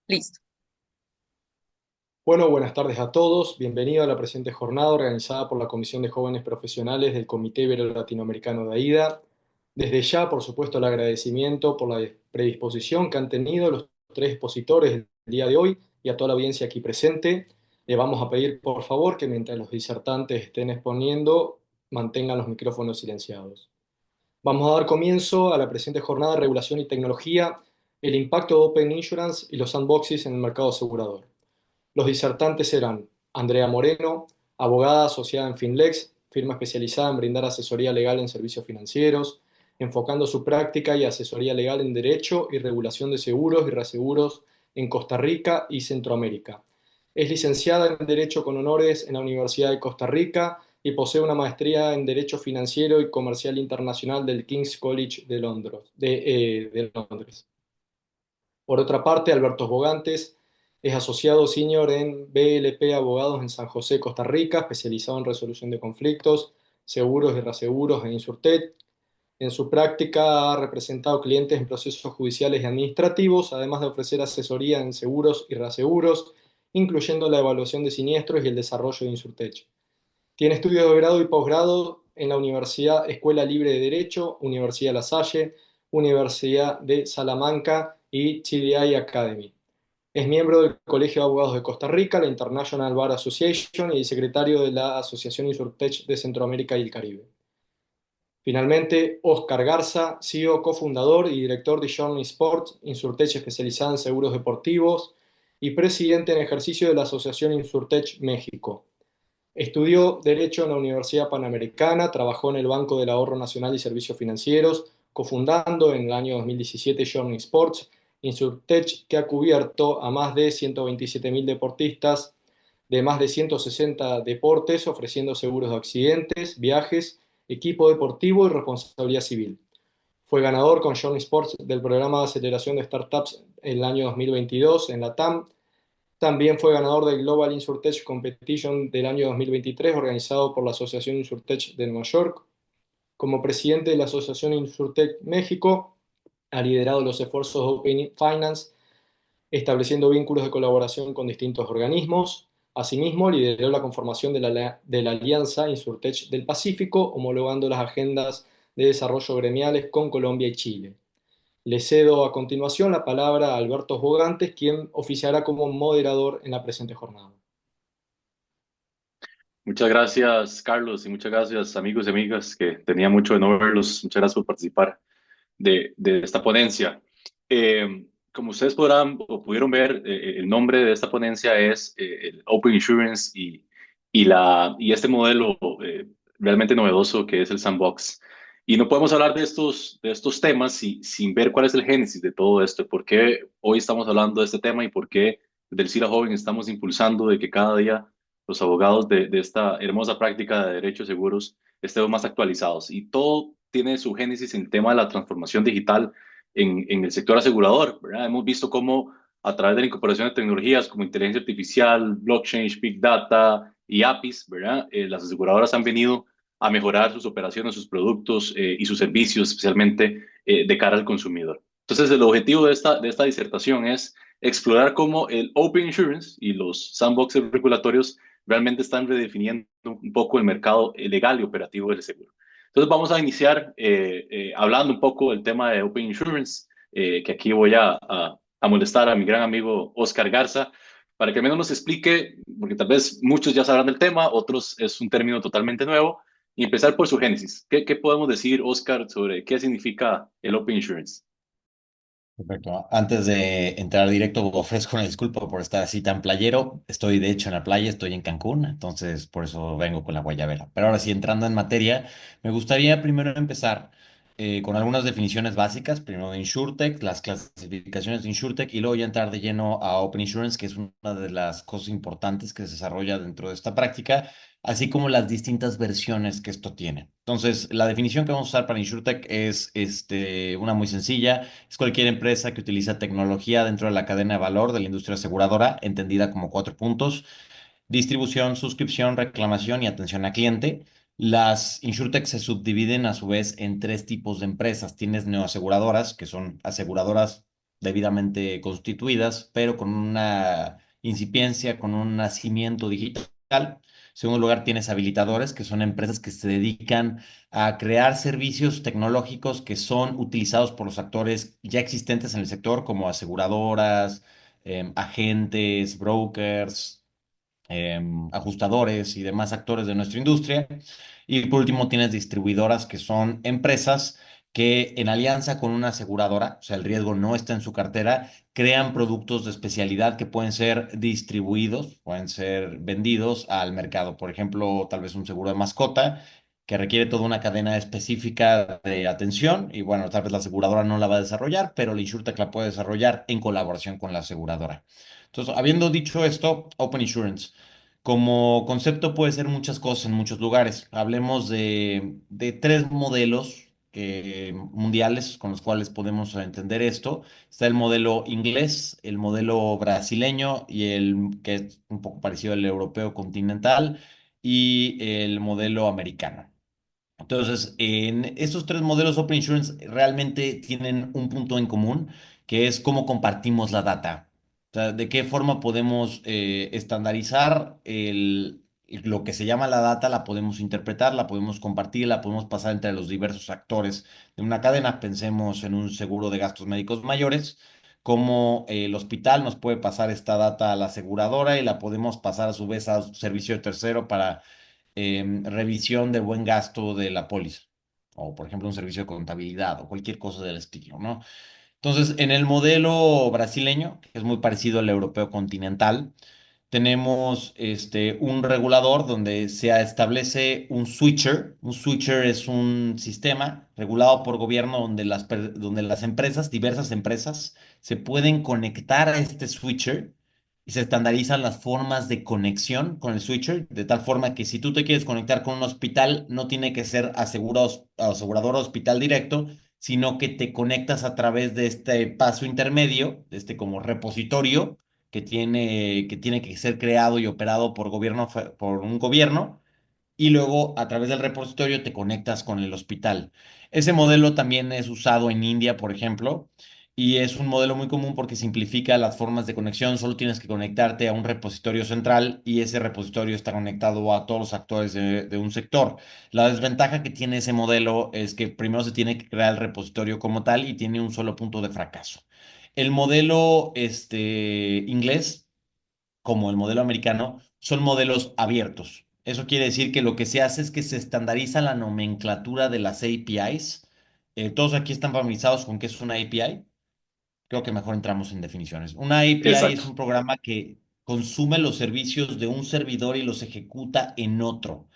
Listo. Bueno, buenas tardes a todos. Bienvenido a la presente jornada organizada por la Comisión de Jóvenes Profesionales del Comité Ibero-Latinoamericano de AIDA. Desde ya, por supuesto, el agradecimiento por la predisposición que han tenido los tres expositores el día de hoy y a toda la audiencia aquí presente. Le vamos a pedir, por favor, que mientras los disertantes estén exponiendo, mantengan los micrófonos silenciados. Vamos a dar comienzo a la presente jornada de regulación y tecnología, el impacto de Open Insurance y los sandboxes en el mercado asegurador. Los disertantes eran Andrea Moreno, abogada asociada en Finlex, firma especializada en brindar asesoría legal en servicios financieros, enfocando su práctica y asesoría legal en derecho y regulación de seguros y reaseguros en Costa Rica y Centroamérica. Es licenciada en Derecho con honores en la Universidad de Costa Rica y posee una maestría en Derecho Financiero y Comercial Internacional del King's College de Londres. Por otra parte, Alberto Bogantes es asociado senior en BLP Abogados en San José, Costa Rica, especializado en resolución de conflictos, seguros y reaseguros e Insurtech. En su práctica ha representado clientes en procesos judiciales y administrativos, además de ofrecer asesoría en seguros y reaseguros, incluyendo la evaluación de siniestros y el desarrollo de Insurtech. Tiene estudios de grado y posgrado en la Universidad Escuela Libre de Derecho, Universidad La Salle, Universidad de Salamanca y TDI Academy. Es miembro del Colegio de Abogados de Costa Rica, la International Bar Association y secretario de la Asociación Insurtech de Centroamérica y el Caribe. Finalmente, Oscar Garza, CEO, cofundador y director de Journey Sports, Insurtech especializada en seguros deportivos y presidente en ejercicio de la Asociación Insurtech México. Estudió Derecho en la Universidad Panamericana, trabajó en el Banco del Ahorro Nacional y Servicios Financieros, cofundando en el año 2017 Journey Sports, Insurtech, que ha cubierto a más de 127.000 deportistas de más de 160 deportes, ofreciendo seguros de accidentes, viajes, equipo deportivo y responsabilidad civil. Fue ganador con Journey Sports del programa de aceleración de startups en el año 2022 en la TAM. También fue ganador del Global Insurtech Competition del año 2023, organizado por la Asociación Insurtech de Nueva York. Como presidente de la Asociación Insurtech México, ha liderado los esfuerzos de Open Finance, estableciendo vínculos de colaboración con distintos organismos. Asimismo, lideró la conformación de la Alianza Insurtech del Pacífico, homologando las agendas de desarrollo gremiales con Colombia y Chile. Le cedo a continuación la palabra a Alberto Bogantes, quien oficiará como moderador en la presente jornada. Muchas gracias, Carlos, y muchas gracias, amigos y amigas, que tenía mucho de no verlos. Muchas gracias por participar de esta ponencia. Como ustedes podrán o pudieron ver, el nombre de esta ponencia es el Open Insurance y este modelo realmente novedoso que es el Sandbox. Y no podemos hablar de estos temas sin ver cuál es el génesis de todo esto, por qué hoy estamos hablando de este tema y por qué del CIRA Joven estamos impulsando de que cada día los abogados de esta hermosa práctica de derechos seguros estemos más actualizados. Y todo tiene su génesis en el tema de la transformación digital en el sector asegurador, ¿verdad? Hemos visto cómo a través de la incorporación de tecnologías como inteligencia artificial, blockchain, big data y APIs, ¿verdad? Las aseguradoras han venido a mejorar sus operaciones, sus productos y sus servicios, especialmente de cara al consumidor. Entonces, el objetivo de esta disertación es explorar cómo el Open Insurance y los sandboxes regulatorios realmente están redefiniendo un poco el mercado legal y operativo del seguro. Entonces vamos a iniciar hablando un poco del tema de Open Insurance, que aquí voy a molestar a mi gran amigo Oscar Garza para que al menos nos explique, porque tal vez muchos ya sabrán del tema, otros es un término totalmente nuevo, y empezar por su génesis. ¿Qué podemos decir, Oscar, sobre qué significa el Open Insurance? Perfecto. Antes de entrar directo, ofrezco una disculpa por estar así tan playero. Estoy de hecho en la playa, estoy en Cancún, entonces por eso vengo con la guayabera. Pero ahora sí, entrando en materia, me gustaría primero empezar con algunas definiciones básicas. Primero de InsurTech, las clasificaciones de InsurTech y luego ya entrar de lleno a Open Insurance, que es una de las cosas importantes que se desarrolla dentro de esta práctica, así como las distintas versiones que esto tiene. Entonces, la definición que vamos a usar para InsurTech es una muy sencilla. Es cualquier empresa que utiliza tecnología dentro de la cadena de valor de la industria aseguradora, entendida como cuatro puntos: distribución, suscripción, reclamación y atención al cliente. Las InsurTech se subdividen a su vez en tres tipos de empresas. Tienes neoaseguradoras, que son aseguradoras debidamente constituidas, pero con una incipiencia, con un nacimiento digital. En segundo lugar, tienes habilitadores, que son empresas que se dedican a crear servicios tecnológicos que son utilizados por los actores ya existentes en el sector, como aseguradoras, agentes, brokers, ajustadores y demás actores de nuestra industria. Y por último, tienes distribuidoras, que son empresas que en alianza con una aseguradora, o sea, el riesgo no está en su cartera, crean productos de especialidad que pueden ser distribuidos, pueden ser vendidos al mercado. Por ejemplo, tal vez un seguro de mascota que requiere toda una cadena específica de atención y bueno, tal vez la aseguradora no la va a desarrollar, pero la InsurTech la puede desarrollar en colaboración con la aseguradora. Entonces, habiendo dicho esto, Open Insurance. Como concepto puede ser muchas cosas en muchos lugares. Hablemos de tres modelos mundiales con los cuales podemos entender esto. Está el modelo inglés, el modelo brasileño y el que es un poco parecido al europeo continental y el modelo americano. Entonces, en estos tres modelos Open Insurance realmente tienen un punto en común, que es cómo compartimos la data. O sea, de qué forma podemos estandarizar lo que se llama la data, la podemos interpretar, la podemos compartir, la podemos pasar entre los diversos actores de una cadena. Pensemos en un seguro de gastos médicos mayores, cómo el hospital nos puede pasar esta data a la aseguradora y la podemos pasar a su vez a un servicio tercero para revisión de buen gasto de la póliza, o por ejemplo un servicio de contabilidad o cualquier cosa del estilo, ¿no? Entonces, en el modelo brasileño, que es muy parecido al europeo continental, tenemos un regulador donde se establece un switcher. Un switcher es un sistema regulado por gobierno donde donde las empresas, diversas empresas, se pueden conectar a este switcher y se estandarizan las formas de conexión con el switcher, de tal forma que si tú te quieres conectar con un hospital, no tiene que ser asegurador o hospital directo, sino que te conectas a través de este paso intermedio, de este como repositorio que tiene que ser creado y operado por un gobierno, y luego a través del repositorio te conectas con el hospital. Ese modelo también es usado en India, por ejemplo, y es un modelo muy común porque simplifica las formas de conexión. Solo tienes que conectarte a un repositorio central y ese repositorio está conectado a todos los actores de un sector. La desventaja que tiene ese modelo es que primero se tiene que crear el repositorio como tal y tiene un solo punto de fracaso. El modelo inglés, como el modelo americano, son modelos abiertos. Eso quiere decir que lo que se hace es que se estandariza la nomenclatura de las APIs. Todos aquí están familiarizados con qué es una API. Creo que mejor entramos en definiciones. Una API es Exacto. un programa que consume los servicios de un servidor y los ejecuta en otro.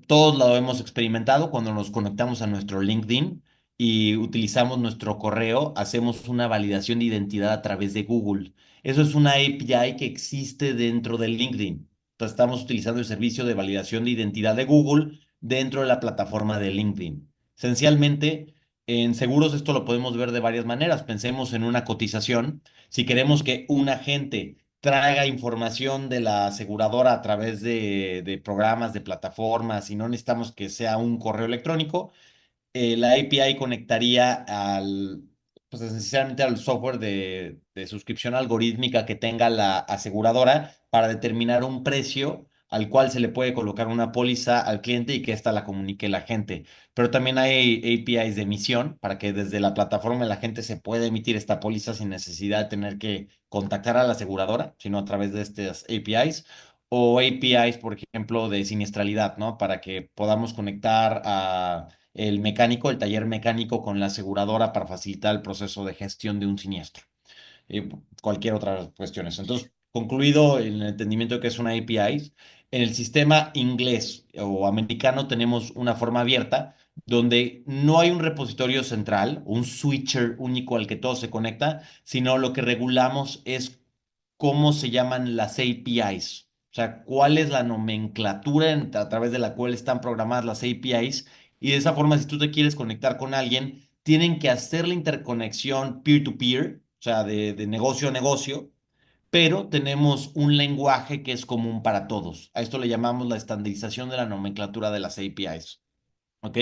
Todos lo hemos experimentado cuando nos conectamos a nuestro LinkedIn y utilizamos nuestro correo, hacemos una validación de identidad a través de Google. Eso es una API que existe dentro del LinkedIn. Entonces, estamos utilizando el servicio de validación de identidad de Google dentro de la plataforma de LinkedIn. Esencialmente, en seguros esto lo podemos ver de varias maneras. Pensemos en una cotización. Si queremos que un agente traiga información de la aseguradora a través de programas, de plataformas, y no necesitamos que sea un correo electrónico, la API conectaría pues esencialmente al software de suscripción algorítmica que tenga la aseguradora para determinar un precio al cual se le puede colocar una póliza al cliente y que ésta la comunique la gente. Pero también hay APIs de emisión para que desde la plataforma la gente se pueda emitir esta póliza sin necesidad de tener que contactar a la aseguradora, sino a través de estas APIs. O APIs, por ejemplo, de siniestralidad, ¿no? Para que podamos conectar a el mecánico, el taller mecánico con la aseguradora para facilitar el proceso de gestión de un siniestro y cualquier otra cuestión. Entonces, concluido el entendimiento de que es una API, en el sistema inglés o americano tenemos una forma abierta donde no hay un repositorio central, un switcher único al que todo se conecta, sino lo que regulamos es cómo se llaman las APIs. O sea, cuál es la nomenclatura a través de la cual están programadas las APIs. Y de esa forma, si tú te quieres conectar con alguien, tienen que hacer la interconexión peer-to-peer, o sea, de negocio a negocio, pero tenemos un lenguaje que es común para todos. A esto le llamamos la estandarización de la nomenclatura de las APIs. ¿Ok?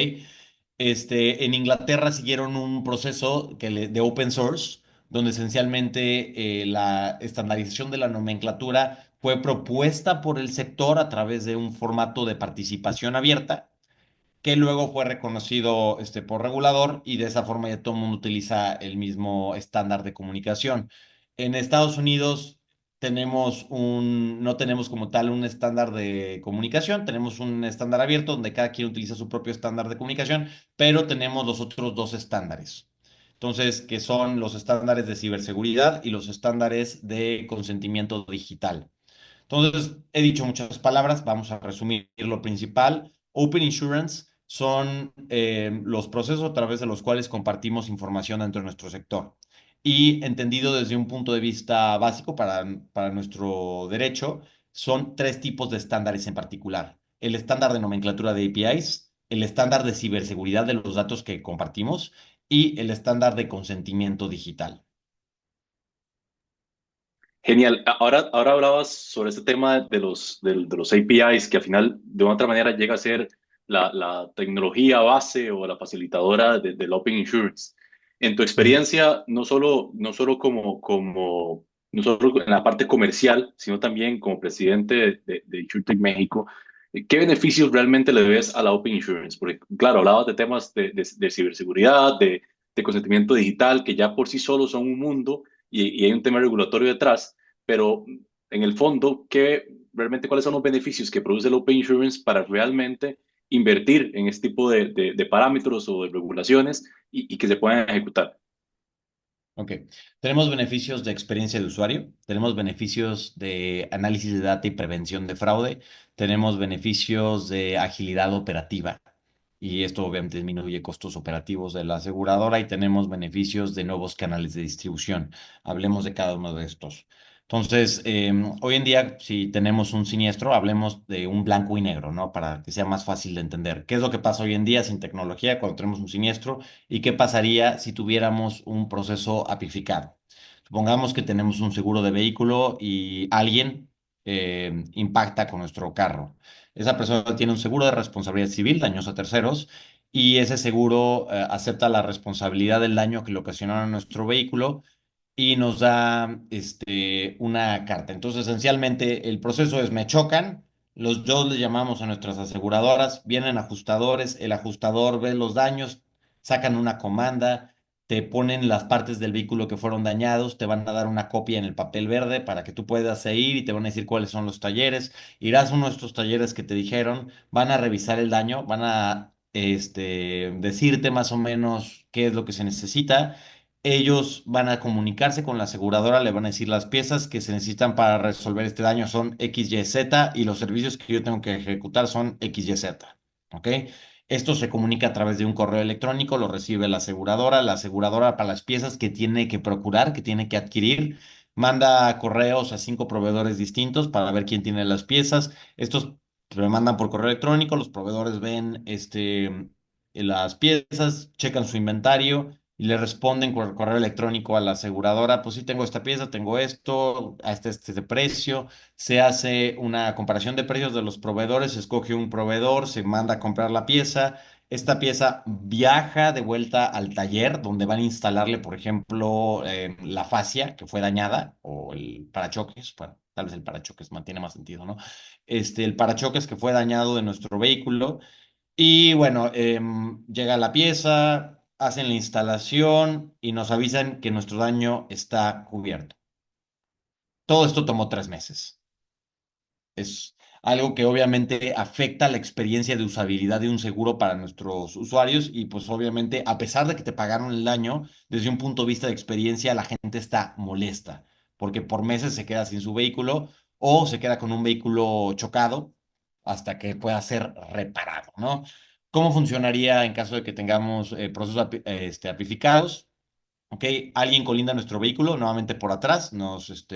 En Inglaterra siguieron un proceso de open source, donde esencialmente la estandarización de la nomenclatura fue propuesta por el sector a través de un formato de participación abierta que luego fue reconocido por regulador y de esa forma ya todo el mundo utiliza el mismo estándar de comunicación. En Estados Unidos no tenemos como tal un estándar de comunicación, tenemos un estándar abierto donde cada quien utiliza su propio estándar de comunicación, pero tenemos los otros dos estándares. Entonces, que son los estándares de ciberseguridad y los estándares de consentimiento digital. Entonces, he dicho muchas palabras, vamos a resumir lo principal. Open Insurance son los procesos a través de los cuales compartimos información dentro de nuestro sector. Y entendido desde un punto de vista básico para nuestro derecho, son tres tipos de estándares en particular. El estándar de nomenclatura de APIs, el estándar de ciberseguridad de los datos que compartimos y el estándar de consentimiento digital. Genial. Ahora hablabas sobre este tema de los APIs, que al final, de una otra manera, llega a ser la tecnología base o la facilitadora del Open Insurance. En tu Ujú. experiencia, no solo en la parte comercial, sino también como presidente de InsurTech México, ¿qué beneficios realmente le ves a la Open Insurance? Porque, claro, hablabas de temas de ciberseguridad, de consentimiento digital, que ya por sí solos son un mundo y hay un tema regulatorio detrás, pero en el fondo, realmente cuáles son los beneficios que produce el Open Insurance para realmente invertir en este tipo de parámetros o de regulaciones y que se puedan ejecutar? Ok, tenemos beneficios de experiencia de usuario, tenemos beneficios de análisis de data y prevención de fraude, tenemos beneficios de agilidad operativa y esto obviamente disminuye costos operativos de la aseguradora y tenemos beneficios de nuevos canales de distribución. Hablemos de cada uno de estos. Entonces, hoy en día, si tenemos un siniestro, hablemos de un blanco y negro, ¿no? Para que sea más fácil de entender. ¿Qué es lo que pasa hoy en día sin tecnología cuando tenemos un siniestro? ¿Y qué pasaría si tuviéramos un proceso apificado? Supongamos que tenemos un seguro de vehículo y alguien impacta con nuestro carro. Esa persona tiene un seguro de responsabilidad civil, daños a terceros, y ese seguro acepta la responsabilidad del daño que le ocasionaron a nuestro vehículo y nos da una carta. Entonces, esencialmente, el proceso es me chocan, los yo le llamamos a nuestras aseguradoras, vienen ajustadores, el ajustador ve los daños, sacan una comanda, te ponen las partes del vehículo que fueron dañados, te van a dar una copia en el papel verde para que tú puedas ir y te van a decir cuáles son los talleres. Irás a uno de estos talleres que te dijeron, van a revisar el daño, van a decirte más o menos qué es lo que se necesita. Ellos van a comunicarse con la aseguradora, le van a decir las piezas que se necesitan para resolver este daño son X, Y, Z y los servicios que yo tengo que ejecutar son X, Y, Z. ¿Ok? Esto se comunica a través de un correo electrónico, lo recibe la aseguradora para las piezas que tiene que procurar, que tiene que adquirir, manda correos a 5 proveedores distintos para ver quién tiene las piezas. Estos se mandan por correo electrónico, los proveedores ven las piezas, checan su inventario y le responden por correo electrónico a la aseguradora, pues sí tengo esta pieza, tengo esto, a este precio, se hace una comparación de precios de los proveedores, se escoge un proveedor, se manda a comprar la pieza, esta pieza viaja de vuelta al taller donde van a instalarle, por ejemplo, la fascia que fue dañada o el parachoques, bueno, tal vez el parachoques mantiene más sentido, ¿no? El parachoques que fue dañado de nuestro vehículo y bueno, llega la pieza, hacen la instalación y nos avisan que nuestro daño está cubierto. Todo esto tomó 3 meses. Es algo que obviamente afecta la experiencia de usabilidad de un seguro para nuestros usuarios y pues obviamente a pesar de que te pagaron el daño, desde un punto de vista de experiencia la gente está molesta porque por meses se queda sin su vehículo o se queda con un vehículo chocado hasta que pueda ser reparado, ¿no? ¿Cómo funcionaría en caso de que tengamos procesos apificados? ¿Ok? Alguien colinda nuestro vehículo, nuevamente por atrás, nos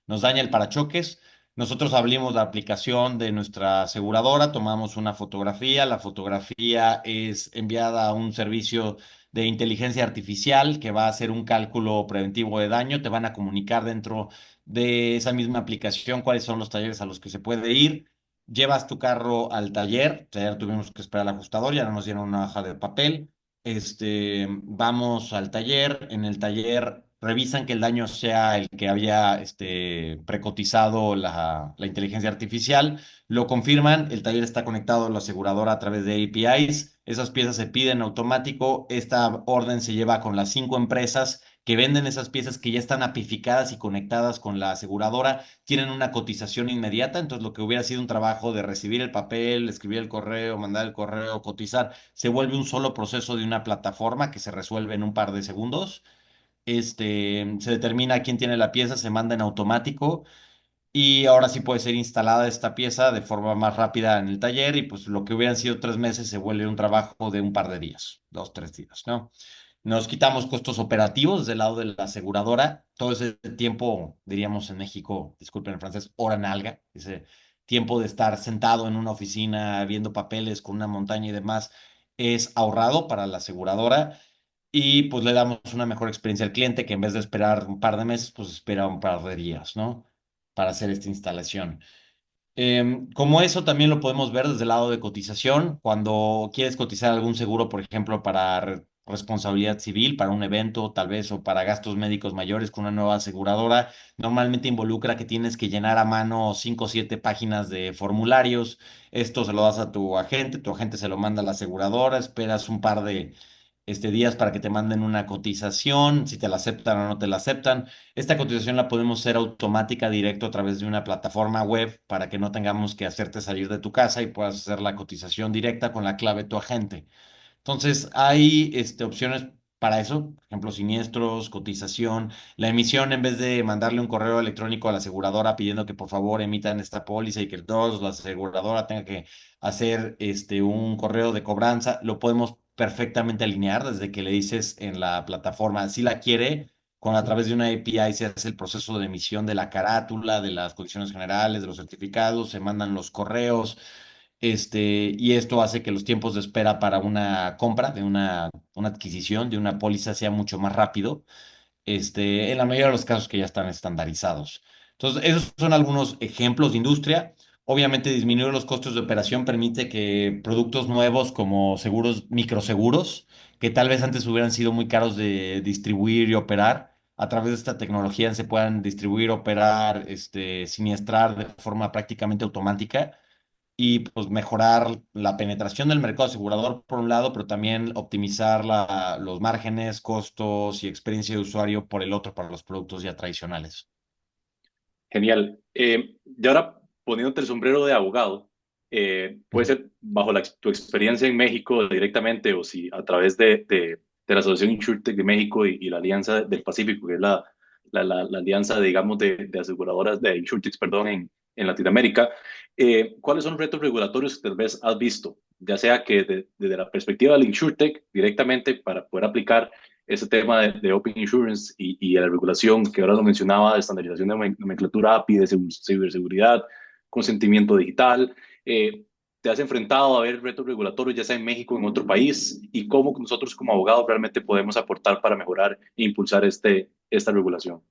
daña el parachoques. Nosotros abrimos la aplicación de nuestra aseguradora, tomamos una fotografía, la fotografía es enviada a un servicio de inteligencia artificial que va a hacer un cálculo preventivo de daño, te van a comunicar dentro de esa misma aplicación cuáles son los talleres a los que se puede ir. Llevas tu carro al taller, ayer tuvimos que esperar al ajustador, ya no nos dieron una hoja de papel. Vamos al taller, en el taller revisan que el daño sea el que había precotizado la inteligencia artificial, lo confirman, el taller está conectado a la aseguradora a través de APIs, esas piezas se piden automático, esta orden se lleva con las 5 empresas que venden esas piezas que ya están apificadas y conectadas con la aseguradora, tienen una cotización inmediata, entonces lo que hubiera sido un trabajo de recibir el papel, escribir el correo, mandar el correo, cotizar, se vuelve un solo proceso de una plataforma que se resuelve en un par de segundos. Se determina quién tiene la pieza, se manda en automático y ahora sí puede ser instalada esta pieza de forma más rápida en el taller y pues lo que hubieran sido 3 meses se vuelve un trabajo de un par de días, 2, 3 días, ¿no? Nos quitamos costos operativos del lado de la aseguradora. Todo ese tiempo, diríamos en México, disculpen en francés, hora nalga, ese tiempo de estar sentado en una oficina viendo papeles con una montaña y demás, es ahorrado para la aseguradora y pues le damos una mejor experiencia al cliente que en vez de esperar un par de meses, pues espera un par de días, ¿no? Para hacer esta instalación. Como eso también lo podemos ver desde el lado de cotización, cuando quieres cotizar algún seguro, por ejemplo, para responsabilidad civil, para un evento tal vez, o para gastos médicos mayores con una nueva aseguradora, normalmente involucra que tienes que llenar a mano 5 o 7 páginas de formularios. Esto se lo das a tu agente se lo manda a la aseguradora, esperas un par de días para que te manden una cotización, si te la aceptan o no te la aceptan. Esta cotización la podemos hacer automática directo a través de una plataforma web para que no tengamos que hacerte salir de tu casa y puedas hacer la cotización directa con la clave de tu agente. Entonces, hay opciones para eso, por ejemplo, siniestros, cotización, la emisión en vez de mandarle un correo electrónico a la aseguradora pidiendo que por favor emitan esta póliza y que todos la aseguradora tenga que hacer un correo de cobranza, lo podemos perfectamente alinear desde que le dices en la plataforma si la quiere. A través de una API se hace el proceso de emisión de la carátula, de las condiciones generales, de los certificados, se mandan los correos, y esto hace que los tiempos de espera para una compra, de una adquisición, de una póliza sea mucho más rápido, en la mayoría de los casos que ya están estandarizados. Entonces, esos son algunos ejemplos de industria. Obviamente, disminuir los costos de operación permite que productos nuevos como seguros, microseguros, que tal vez antes hubieran sido muy caros de distribuir y operar, a través de esta tecnología se puedan distribuir, operar, siniestrar de forma prácticamente automática y pues mejorar la penetración del mercado asegurador por un lado, pero también optimizar los márgenes, costos y experiencia de usuario por el otro para los productos ya tradicionales. Genial. Y ahora, poniéndote el sombrero de abogado, puede Ujú. ser bajo tu experiencia en México directamente o si a través de la Asociación InsurTech de México y la Alianza del Pacífico, que es la alianza, digamos, de aseguradoras de InsurTechs, perdón, en Latinoamérica. ¿Cuáles son retos regulatorios que tal vez has visto? Ya sea que desde la perspectiva del InsurTech directamente para poder aplicar ese tema de Open Insurance y la regulación que ahora lo mencionaba, de estandarización de nomenclatura API, de ciberseguridad, consentimiento digital. ¿Te has enfrentado a ver retos regulatorios, ya sea en México o en otro país? ¿Y cómo nosotros como abogados realmente podemos aportar para mejorar e impulsar esta regulación?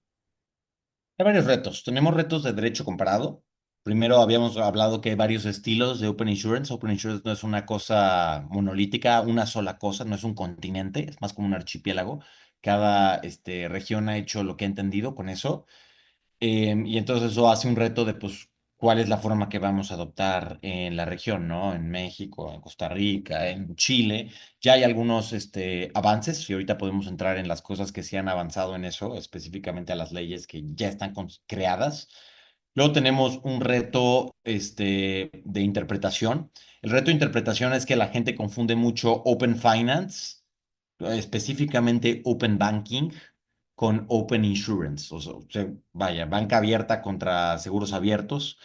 Hay varios retos. Tenemos retos de derecho comparado. Primero habíamos hablado que hay varios estilos de Open Insurance. Open Insurance no es una cosa monolítica, una sola cosa, no es un continente, es más como un archipiélago. Cada región ha hecho lo que ha entendido con eso. Y entonces eso hace un reto de, pues, cuál es la forma que vamos a adoptar en la región, ¿no? En México, en Costa Rica, en Chile. Ya hay algunos avances y ahorita podemos entrar en las cosas que se han avanzado en eso, específicamente a las leyes que ya están creadas. Luego tenemos un reto de interpretación. El reto de interpretación es que la gente confunde mucho Open Finance, específicamente Open Banking, con Open Insurance. Vaya, banca abierta contra seguros abiertos.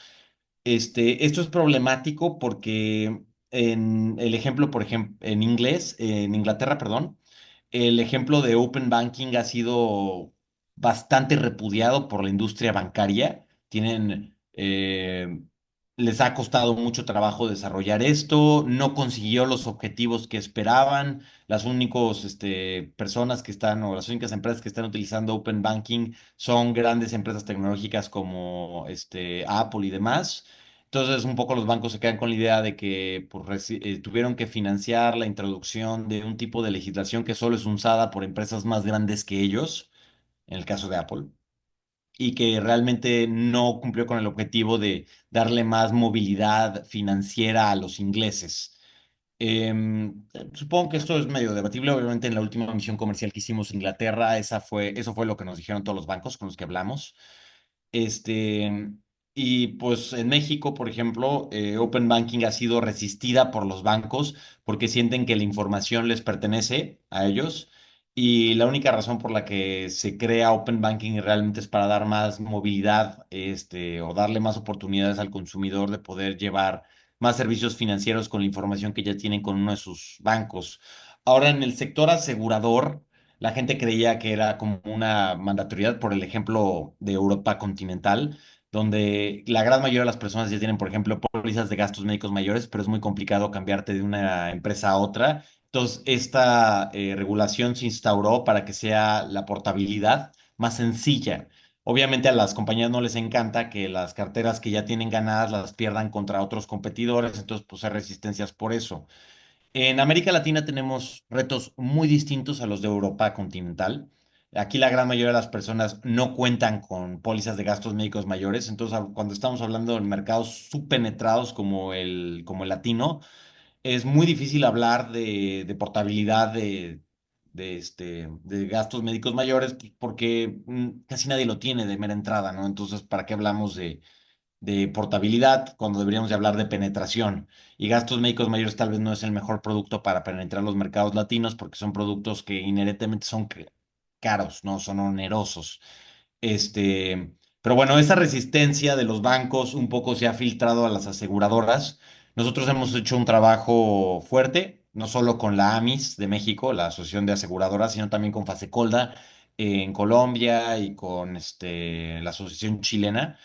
Esto es problemático porque en el ejemplo, por ejemplo, en inglés, en Inglaterra, perdón, el ejemplo de Open Banking ha sido bastante repudiado por la industria bancaria. Les ha costado mucho trabajo desarrollar esto, no consiguió los objetivos que esperaban. Las únicas personas que están, o las únicas empresas que están utilizando Open Banking son grandes empresas tecnológicas como Apple y demás. Entonces, un poco los bancos se quedan con la idea de que pues, tuvieron que financiar la introducción de un tipo de legislación que solo es usada por empresas más grandes que ellos. en el caso de Apple, y que realmente no cumplió con el objetivo de darle más movilidad financiera a los ingleses. Supongo que esto es medio debatible. Obviamente, en la última misión comercial que hicimos en Inglaterra, eso fue lo que nos dijeron todos los bancos con los que hablamos. Este, y pues en México, por ejemplo, Open Banking ha sido resistida por los bancos porque sienten que la información les pertenece a ellos. Y la única razón por la que se crea Open Banking realmente es para dar más movilidad, o darle más oportunidades al consumidor de poder llevar más servicios financieros con la información que ya tienen con uno de sus bancos. Ahora, en el sector asegurador, la gente creía que era como una mandatoriedad por el ejemplo de Europa continental, donde la gran mayoría de las personas ya tienen, por ejemplo, pólizas de gastos médicos mayores, pero es muy complicado cambiarte de una empresa a otra. Entonces, esta regulación se instauró para que sea la portabilidad más sencilla. Obviamente a las compañías no les encanta que las carteras que ya tienen ganadas las pierdan contra otros competidores, entonces pues hay resistencias por eso. En América Latina tenemos retos muy distintos a los de Europa continental. Aquí la gran mayoría de las personas no cuentan con pólizas de gastos médicos mayores, entonces cuando estamos hablando de mercados subpenetrados como el latino, es muy difícil hablar de portabilidad de gastos médicos mayores, pues, porque casi nadie lo tiene de mera entrada, ¿no? Entonces, ¿para qué hablamos de portabilidad cuando deberíamos de hablar de penetración? Y gastos médicos mayores tal vez no es el mejor producto para penetrar los mercados latinos porque son productos que inherentemente son caros, no son onerosos. Pero bueno, esa resistencia de los bancos un poco se ha filtrado a las aseguradoras. Nosotros hemos hecho un trabajo fuerte, no solo con la AMIS de México, la Asociación de Aseguradoras, sino también con Fasecolda en Colombia y con la Asociación Chilena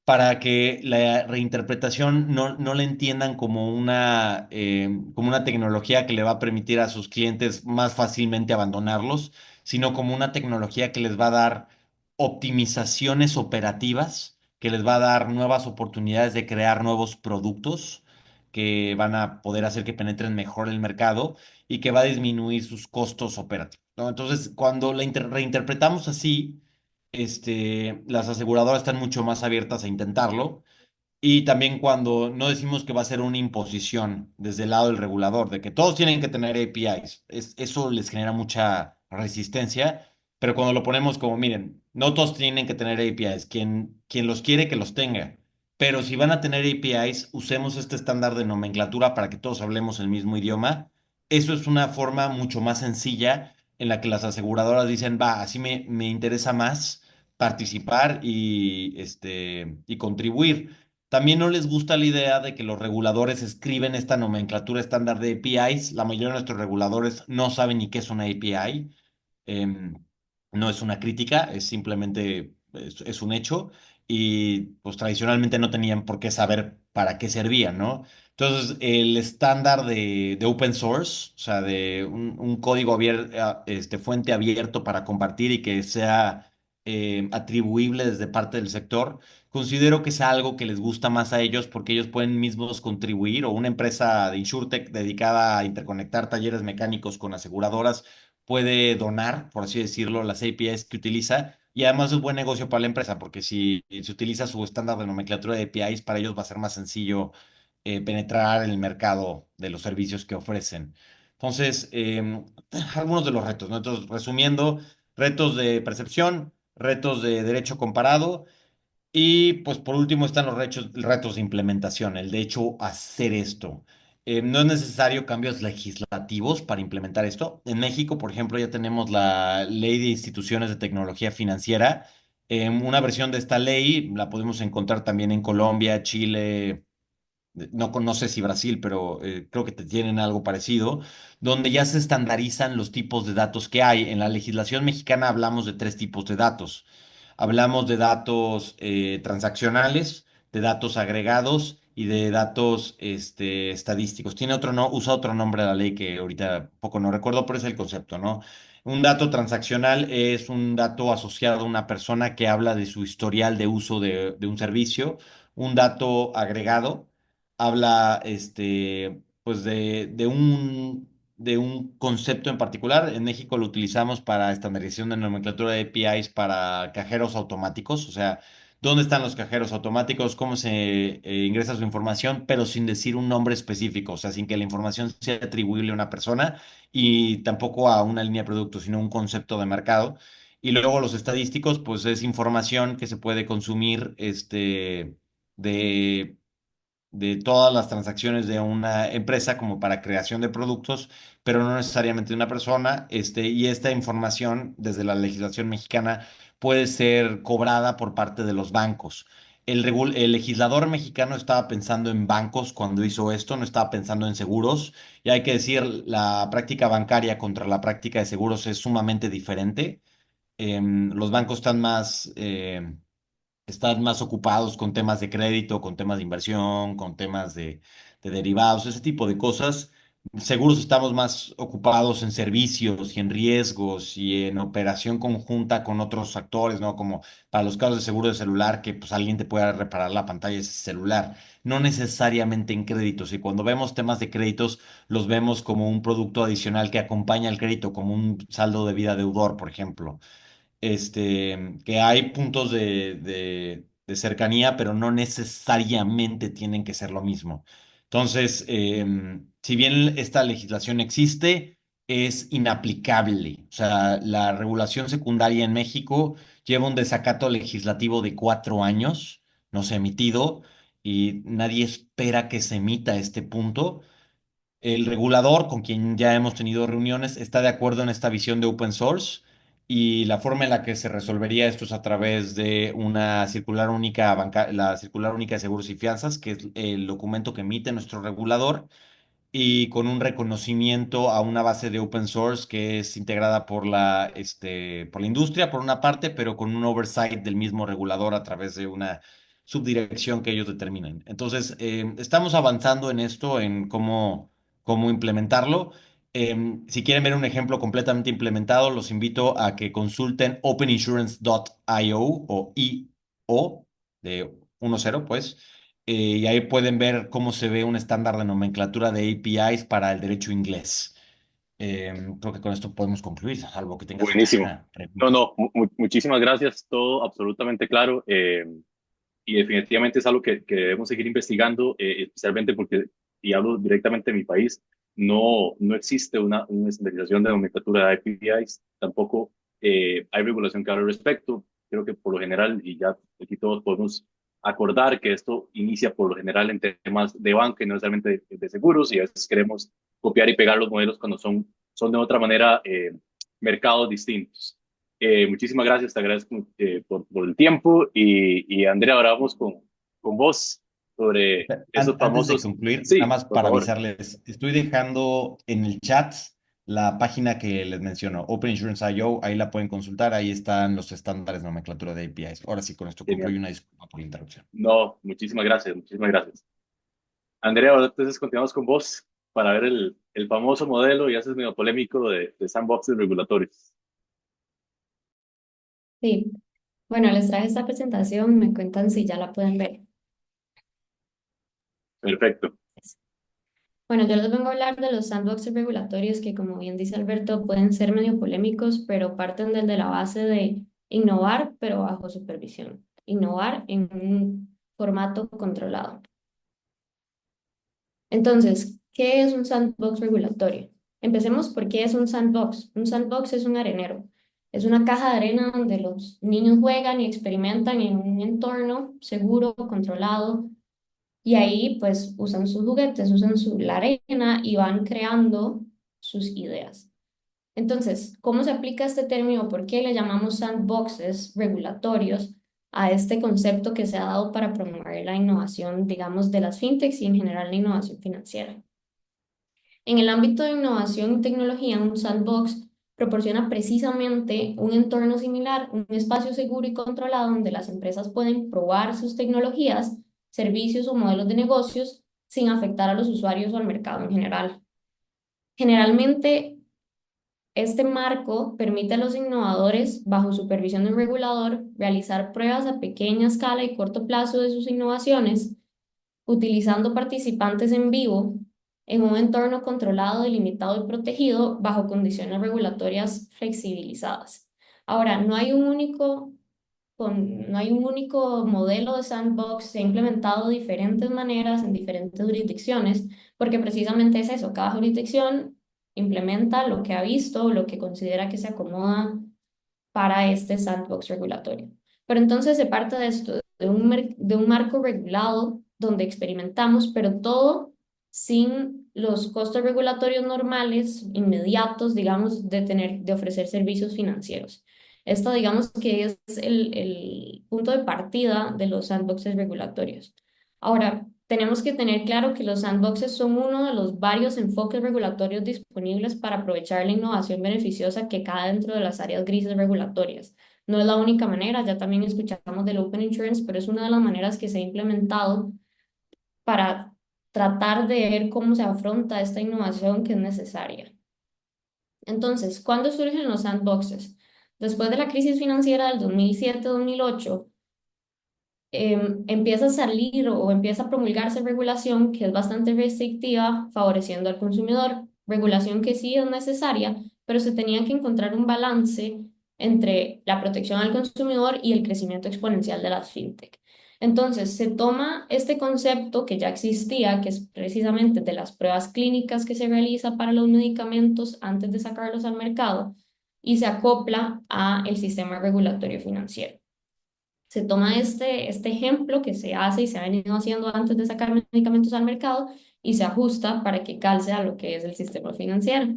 para que la reinterpretación no la entiendan como una tecnología que le va a permitir a sus clientes más fácilmente abandonarlos, sino como una tecnología que les va a dar optimizaciones operativas, que les va a dar nuevas oportunidades de crear nuevos productos que van a poder hacer que penetren mejor el mercado y que va a disminuir sus costos operativos, ¿no? Entonces, cuando la reinterpretamos así, las aseguradoras están mucho más abiertas a intentarlo. Y también cuando no decimos que va a ser una imposición desde el lado del regulador, de que todos tienen que tener APIs, eso les genera mucha resistencia, pero cuando lo ponemos como, miren, no todos tienen que tener APIs, quien los quiere que los tenga, pero si van a tener APIs, usemos este estándar de nomenclatura para que todos hablemos el mismo idioma. Eso es una forma mucho más sencilla en la que las aseguradoras dicen, va, así me interesa más participar y contribuir. También no les gusta la idea de que los reguladores escriben esta nomenclatura estándar de APIs. La mayoría de nuestros reguladores no saben ni qué es una API. No es una crítica, es simplemente es un hecho. Y pues tradicionalmente no tenían por qué saber para qué servían, ¿no? Entonces, el estándar de open source, o sea, de un código abierto, fuente abierto para compartir y que sea atribuible desde parte del sector, considero que es algo que les gusta más a ellos porque ellos pueden mismos contribuir, o una empresa de InsurTech dedicada a interconectar talleres mecánicos con aseguradoras puede donar, por así decirlo, las APIs que utiliza. Y además es buen negocio para la empresa, porque si se utiliza su estándar de nomenclatura de APIs, para ellos va a ser más sencillo penetrar en el mercado de los servicios que ofrecen. Entonces, algunos de los retos, ¿no? Entonces, resumiendo, retos de percepción, retos de derecho comparado y pues por último están los retos de implementación, el de hecho hacer esto. No es necesario cambios legislativos para implementar esto. En México, por ejemplo, ya tenemos la Ley de Instituciones de Tecnología Financiera. Una versión de esta ley la podemos encontrar también en Colombia, Chile, no sé si Brasil, pero creo que tienen algo parecido, donde ya se estandarizan los tipos de datos que hay. En la legislación mexicana hablamos de tres tipos de datos. Hablamos de datos transaccionales, de datos agregados y de datos estadísticos. Tiene otro no, usa otro nombre la ley que ahorita poco no recuerdo, pero es el concepto, ¿no? Un dato transaccional es un dato asociado a una persona que habla de su historial de uso de un servicio. Un dato agregado habla pues de un concepto en particular. En México lo utilizamos para estandarización de nomenclatura de APIs para cajeros automáticos, o sea, dónde están los cajeros automáticos, cómo se ingresa su información, pero sin decir un nombre específico, o sea, sin que la información sea atribuible a una persona y tampoco a una línea de producto, sino un concepto de mercado. Y luego los estadísticos, pues es información que se puede consumir de todas las transacciones de una empresa como para creación de productos, pero no necesariamente de una persona, y esta información desde la legislación mexicana puede ser cobrada por parte de los bancos. El legislador mexicano estaba pensando en bancos cuando hizo esto, no estaba pensando en seguros, y hay que decir, la práctica bancaria contra la práctica de seguros es sumamente diferente. Los bancos están más ocupados con temas de crédito, con temas de inversión, con temas de derivados, ese tipo de cosas. Seguros estamos más ocupados en servicios y en riesgos y en operación conjunta con otros actores, ¿no? Como para los casos de seguro de celular, que pues alguien te pueda reparar la pantalla de ese celular, no necesariamente en créditos. Y cuando vemos temas de créditos, los vemos como un producto adicional que acompaña al crédito, como un saldo de vida deudor, por ejemplo, que hay puntos de cercanía, pero no necesariamente tienen que ser lo mismo. Entonces, si bien esta legislación existe, es inaplicable. O sea, la regulación secundaria en México lleva un desacato legislativo de 4 años, no se ha emitido, y nadie espera que se emita este punto. El regulador, con quien ya hemos tenido reuniones, está de acuerdo en esta visión de open source y la forma en la que se resolvería esto es a través de una circular única la circular única de seguros y fianzas, que es el documento que emite nuestro regulador, y con un reconocimiento a una base de open source que es integrada por la industria, por una parte, pero con un oversight del mismo regulador a través de una subdirección que ellos determinen. Entonces, estamos avanzando en esto, en cómo implementarlo. Si quieren ver un ejemplo completamente implementado, los invito a que consulten openinsurance.io o IO de 1.0, pues, y ahí pueden ver cómo se ve un estándar de nomenclatura de APIs para el derecho inglés. Creo que con esto podemos concluir, salvo que tengas Buenísimo. otra No, pregunta. no, muchísimas gracias, todo absolutamente claro. Y definitivamente es algo que debemos seguir investigando, especialmente porque, y hablo directamente de mi país, no existe una estandarización de nomenclatura de APIs, tampoco hay regulación que hable al respecto. Creo que por lo general, y ya aquí todos podemos acordar que esto inicia por lo general en temas de banca y no necesariamente de seguros, y a veces queremos copiar y pegar los modelos cuando son de otra manera mercados distintos. Muchísimas gracias, te agradezco por el tiempo y Andrea, ahora vamos con vos sobre esos Antes de famosos. concluir, nada Sí, más por para favor. avisarles, estoy dejando en el chat la página que les menciono, Open Insurance IO, ahí la pueden consultar, ahí están los estándares de nomenclatura de APIs. Ahora sí, con esto Genial. concluyo, una disculpa por la interrupción. No, muchísimas gracias, muchísimas gracias. Andrea, ahora entonces continuamos con vos para ver el famoso modelo, y haces medio polémico de sandboxes regulatorios. Sí, bueno, les traje esta presentación, me cuentan si ya la pueden ver. Perfecto. Bueno, yo les vengo a hablar de los sandboxes regulatorios que, como bien dice Alberto, pueden ser medio polémicos, pero parten desde la base de innovar, pero bajo supervisión. Innovar en un formato controlado. Entonces, ¿qué es un sandbox regulatorio? Empecemos por qué es un sandbox. Un sandbox es un arenero. Es una caja de arena donde los niños juegan y experimentan en un entorno seguro, controlado, y ahí pues usan sus juguetes, usan la arena y van creando sus ideas. Entonces, ¿cómo se aplica este término? ¿Por qué le llamamos sandboxes regulatorios a este concepto que se ha dado para promover la innovación, digamos, de las fintechs y en general la innovación financiera? En el ámbito de innovación y tecnología, un sandbox proporciona precisamente un entorno similar, un espacio seguro y controlado donde las empresas pueden probar sus tecnologías, servicios o modelos de negocios sin afectar a los usuarios o al mercado en general. Generalmente, este marco permite a los innovadores, bajo supervisión de un regulador, realizar pruebas a pequeña escala y corto plazo de sus innovaciones, utilizando participantes en vivo en un entorno controlado, delimitado y protegido bajo condiciones regulatorias flexibilizadas. Ahora, no hay un único modelo de sandbox, se ha implementado de diferentes maneras en diferentes jurisdicciones, porque precisamente es eso, cada jurisdicción implementa lo que ha visto, lo que considera que se acomoda para este sandbox regulatorio. Pero entonces se parte de esto, de un marco regulado donde experimentamos, pero todo sin los costos regulatorios normales, inmediatos, digamos, de ofrecer servicios financieros. Esto, digamos, que es el punto de partida de los sandboxes regulatorios. Ahora, tenemos que tener claro que los sandboxes son uno de los varios enfoques regulatorios disponibles para aprovechar la innovación beneficiosa que cae dentro de las áreas grises regulatorias. No es la única manera, ya también escuchamos del Open Insurance, pero es una de las maneras que se ha implementado para tratar de ver cómo se afronta esta innovación que es necesaria. Entonces, ¿cuándo surgen los sandboxes? Después de la crisis financiera del 2007-2008, empieza a salir o empieza a promulgarse regulación que es bastante restrictiva, favoreciendo al consumidor. Regulación que sí es necesaria, pero se tenía que encontrar un balance entre la protección al consumidor y el crecimiento exponencial de las fintech. Entonces, se toma este concepto que ya existía, que es precisamente de las pruebas clínicas que se realiza para los medicamentos antes de sacarlos al mercado, y se acopla a el sistema regulatorio financiero. Se toma este ejemplo que se hace y se ha venido haciendo antes de sacar medicamentos al mercado y se ajusta para que calce a lo que es el sistema financiero.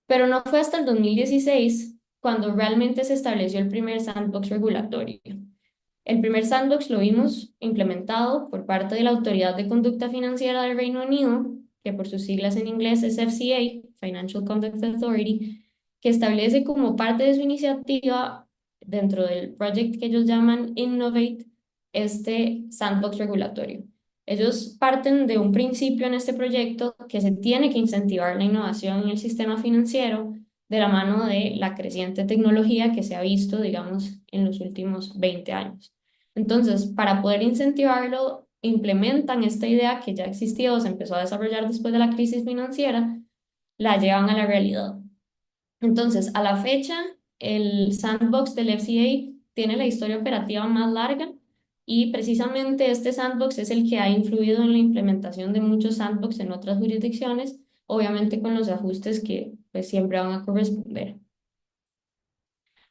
Pero no fue hasta el 2016 cuando realmente se estableció el primer sandbox regulatorio. El primer sandbox lo vimos implementado por parte de la Autoridad de Conducta Financiera del Reino Unido, que por sus siglas en inglés es FCA, Financial Conduct Authority, que establece como parte de su iniciativa dentro del project que ellos llaman Innovate, este sandbox regulatorio. Ellos parten de un principio en este proyecto que se tiene que incentivar la innovación en el sistema financiero de la mano de la creciente tecnología que se ha visto, digamos, en los últimos 20 años. Entonces, para poder incentivarlo, implementan esta idea que ya existía o se empezó a desarrollar después de la crisis financiera, la llevan a la realidad. Entonces, a la fecha, el sandbox del FCA tiene la historia operativa más larga y precisamente este sandbox es el que ha influido en la implementación de muchos sandbox en otras jurisdicciones, obviamente con los ajustes que pues, siempre van a corresponder.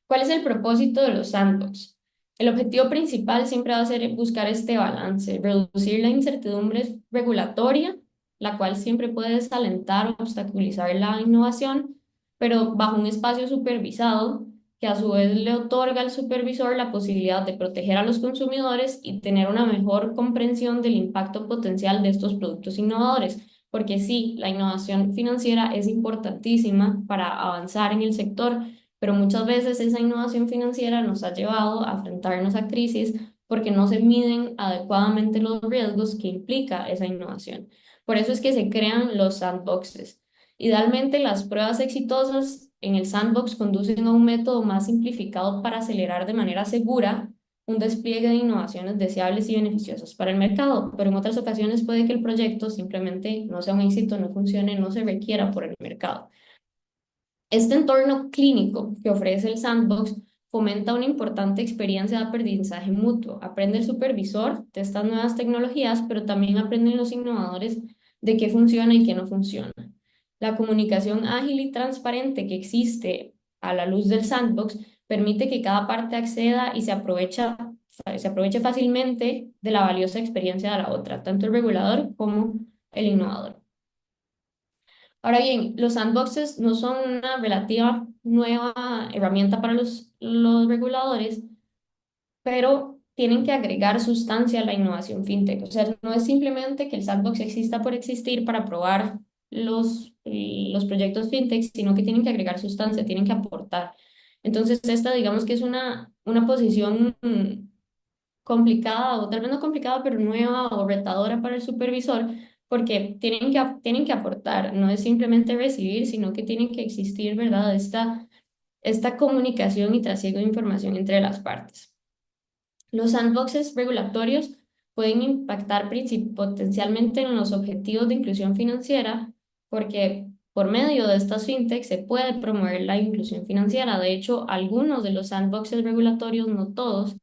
¿Cuál es el propósito de los sandbox? El objetivo principal siempre va a ser buscar este balance, reducir la incertidumbre regulatoria, la cual siempre puede desalentar o obstaculizar la innovación, pero bajo un espacio supervisado que a su vez le otorga al supervisor la posibilidad de proteger a los consumidores y tener una mejor comprensión del impacto potencial de estos productos innovadores. Porque sí, la innovación financiera es importantísima para avanzar en el sector, pero muchas veces esa innovación financiera nos ha llevado a enfrentarnos a crisis porque no se miden adecuadamente los riesgos que implica esa innovación. Por eso es que se crean los sandboxes. Idealmente, las pruebas exitosas en el sandbox conducen a un método más simplificado para acelerar de manera segura un despliegue de innovaciones deseables y beneficiosas para el mercado, pero en otras ocasiones puede que el proyecto simplemente no sea un éxito, no funcione, no se requiera por el mercado. Este entorno clínico que ofrece el sandbox fomenta una importante experiencia de aprendizaje mutuo. Aprende el supervisor de estas nuevas tecnologías, pero también aprenden los innovadores de qué funciona y qué no funciona. La comunicación ágil y transparente que existe a la luz del sandbox permite que cada parte acceda y se aproveche fácilmente de la valiosa experiencia de la otra, tanto el regulador como el innovador. Ahora bien, los sandboxes no son una relativa nueva herramienta para los reguladores, pero tienen que agregar sustancia a la innovación fintech. O sea, no es simplemente que el sandbox exista por existir para probar los proyectos fintech, sino que tienen que agregar sustancia, tienen que aportar. Entonces, esta digamos que es una posición complicada, o tal vez no complicada, pero nueva o retadora para el supervisor, porque tienen que aportar, no es simplemente recibir, sino que tienen que existir, ¿verdad? Esta comunicación y trasiego de información entre las partes. Los sandboxes regulatorios pueden impactar potencialmente en los objetivos de inclusión financiera, porque por medio de estas fintechs se puede promover la inclusión financiera. De hecho, algunos de los sandboxes regulatorios, no todos,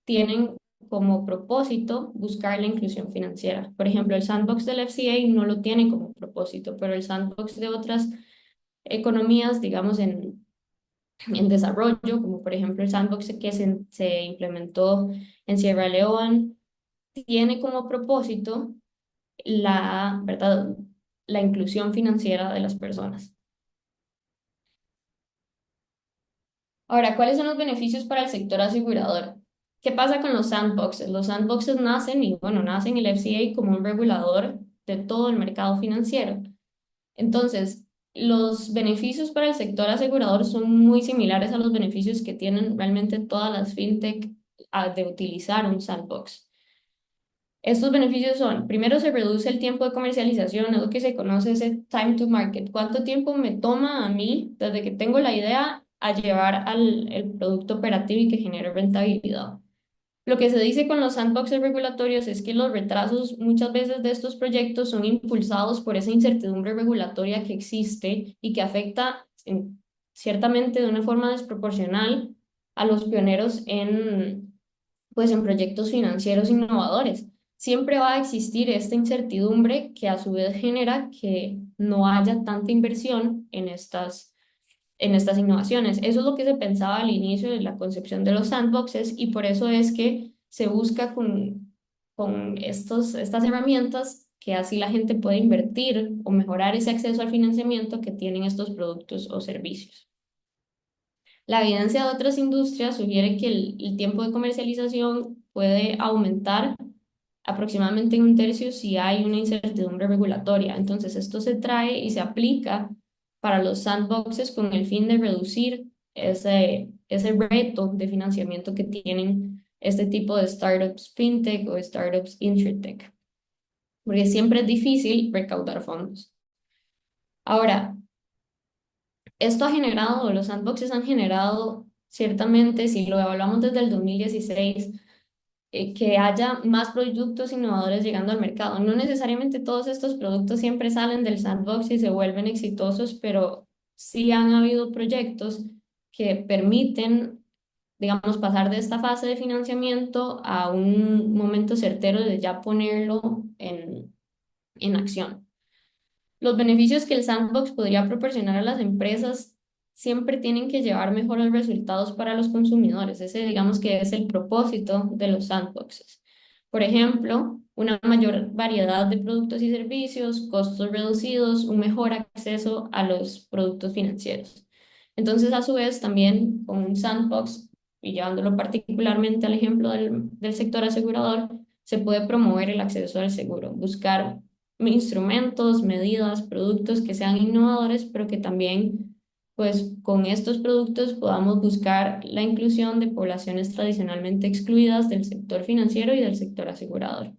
tienen como propósito buscar la inclusión financiera. Por ejemplo, el sandbox del FCA no lo tiene como propósito, pero el sandbox de otras economías, digamos, en desarrollo, como por ejemplo el sandbox que se implementó en Sierra Leone, tiene como propósito ¿verdad? La inclusión financiera de las personas. Ahora, ¿cuáles son los beneficios para el sector asegurador? ¿Qué pasa con los sandboxes? Los sandboxes nacen, y bueno, nacen el FCA como un regulador de todo el mercado financiero. Entonces, los beneficios para el sector asegurador son muy similares a los beneficios que tienen realmente todas las fintech de utilizar un sandbox. Estos beneficios son, primero se reduce el tiempo de comercialización, es lo que se conoce ese time to market. ¿Cuánto tiempo me toma a mí desde que tengo la idea a llevar al el producto operativo y que genere rentabilidad? Lo que se dice con los sandboxes regulatorios es que los retrasos muchas veces de estos proyectos son impulsados por esa incertidumbre regulatoria que existe y que afecta ciertamente de una forma desproporcional a los pioneros pues, en proyectos financieros innovadores. Siempre va a existir esta incertidumbre que a su vez genera que no haya tanta inversión en estas innovaciones. Eso es lo que se pensaba al inicio de la concepción de los sandboxes y por eso es que se busca con estas herramientas que así la gente puede invertir o mejorar ese acceso al financiamiento que tienen estos productos o servicios. La evidencia de otras industrias sugiere que el tiempo de comercialización puede aumentar aproximadamente en un tercio si hay una incertidumbre regulatoria. Entonces, esto se trae y se aplica para los sandboxes con el fin de reducir ese reto de financiamiento que tienen este tipo de startups fintech o startups insurtech, porque siempre es difícil recaudar fondos. Ahora, esto ha generado, los sandboxes han generado, ciertamente, si lo evaluamos desde el 2016, que haya más productos innovadores llegando al mercado. No necesariamente todos estos productos siempre salen del sandbox y se vuelven exitosos, pero sí han habido proyectos que permiten, digamos, pasar de esta fase de financiamiento a un momento certero de ya ponerlo en acción. Los beneficios que el sandbox podría proporcionar a las empresas siempre tienen que llevar mejores resultados para los consumidores. Ese, digamos que es el propósito de los sandboxes. Por ejemplo, una mayor variedad de productos y servicios, costos reducidos, un mejor acceso a los productos financieros. Entonces, a su vez, también con un sandbox, y llevándolo particularmente al ejemplo del sector asegurador, se puede promover el acceso al seguro, buscar instrumentos, medidas, productos que sean innovadores, pero que también, pues, con estos productos podamos buscar la inclusión de poblaciones tradicionalmente excluidas del sector financiero y del sector asegurador.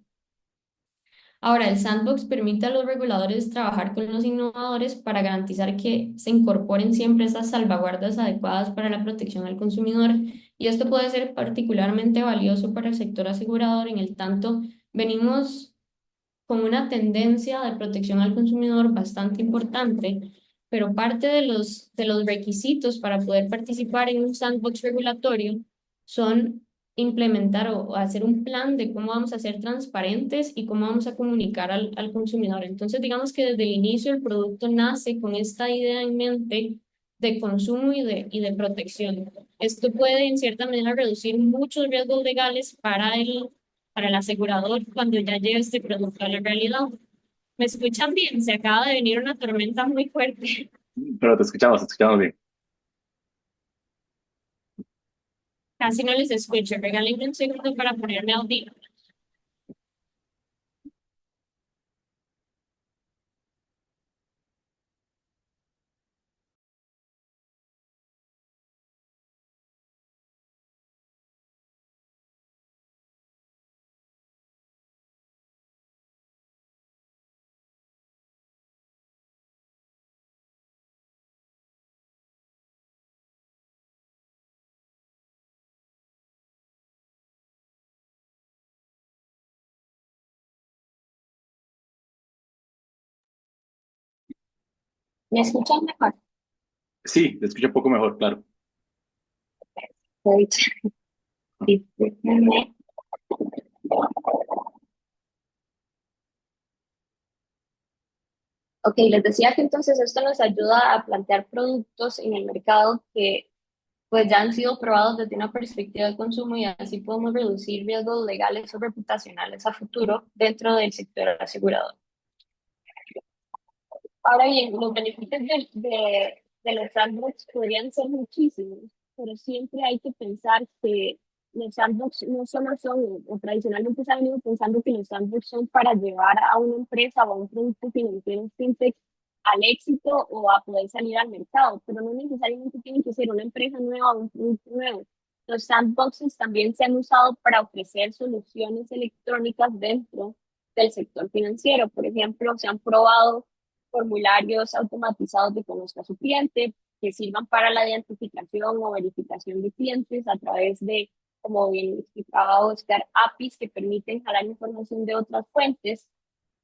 Ahora, el sandbox permite a los reguladores trabajar con los innovadores para garantizar que se incorporen siempre esas salvaguardas adecuadas para la protección al consumidor. Y esto puede ser particularmente valioso para el sector asegurador en el tanto venimos con una tendencia de protección al consumidor bastante importante, pero parte de los requisitos para poder participar en un sandbox regulatorio son implementar o hacer un plan de cómo vamos a ser transparentes y cómo vamos a comunicar al consumidor. Entonces, digamos que desde el inicio el producto nace con esta idea en mente de consumo y de protección. Esto puede, en cierta manera, reducir muchos riesgos legales para el asegurador cuando ya llegue este producto a la realidad. ¿Me escuchan bien? Se acaba de venir una tormenta muy fuerte. Pero te escuchamos bien. Casi no les escucho. Regálenme un segundo para ponerme audífono. ¿Me escuchan mejor? Sí, te escucho un poco mejor, claro. He dicho, discúlpenme. Ok, les decía que entonces esto nos ayuda a plantear productos en el mercado que pues ya han sido probados desde una perspectiva de consumo y así podemos reducir riesgos legales o reputacionales a futuro dentro del sector asegurador. Ahora bien, los beneficios de los sandbox podrían ser muchísimos, pero siempre hay que pensar que los sandbox no solo son, o tradicionalmente se ha venido pensando que los sandbox son para llevar a una empresa o a un producto financiero fintech al éxito o a poder salir al mercado, pero no necesariamente tiene que ser una empresa nueva o un producto nuevo. Los sandboxes también se han usado para ofrecer soluciones electrónicas dentro del sector financiero. Por ejemplo, se han probado formularios automatizados de conozca a su cliente que sirvan para la identificación o verificación de clientes a través de, como bien explicaba Oscar, APIs que permiten jalar información de otras fuentes.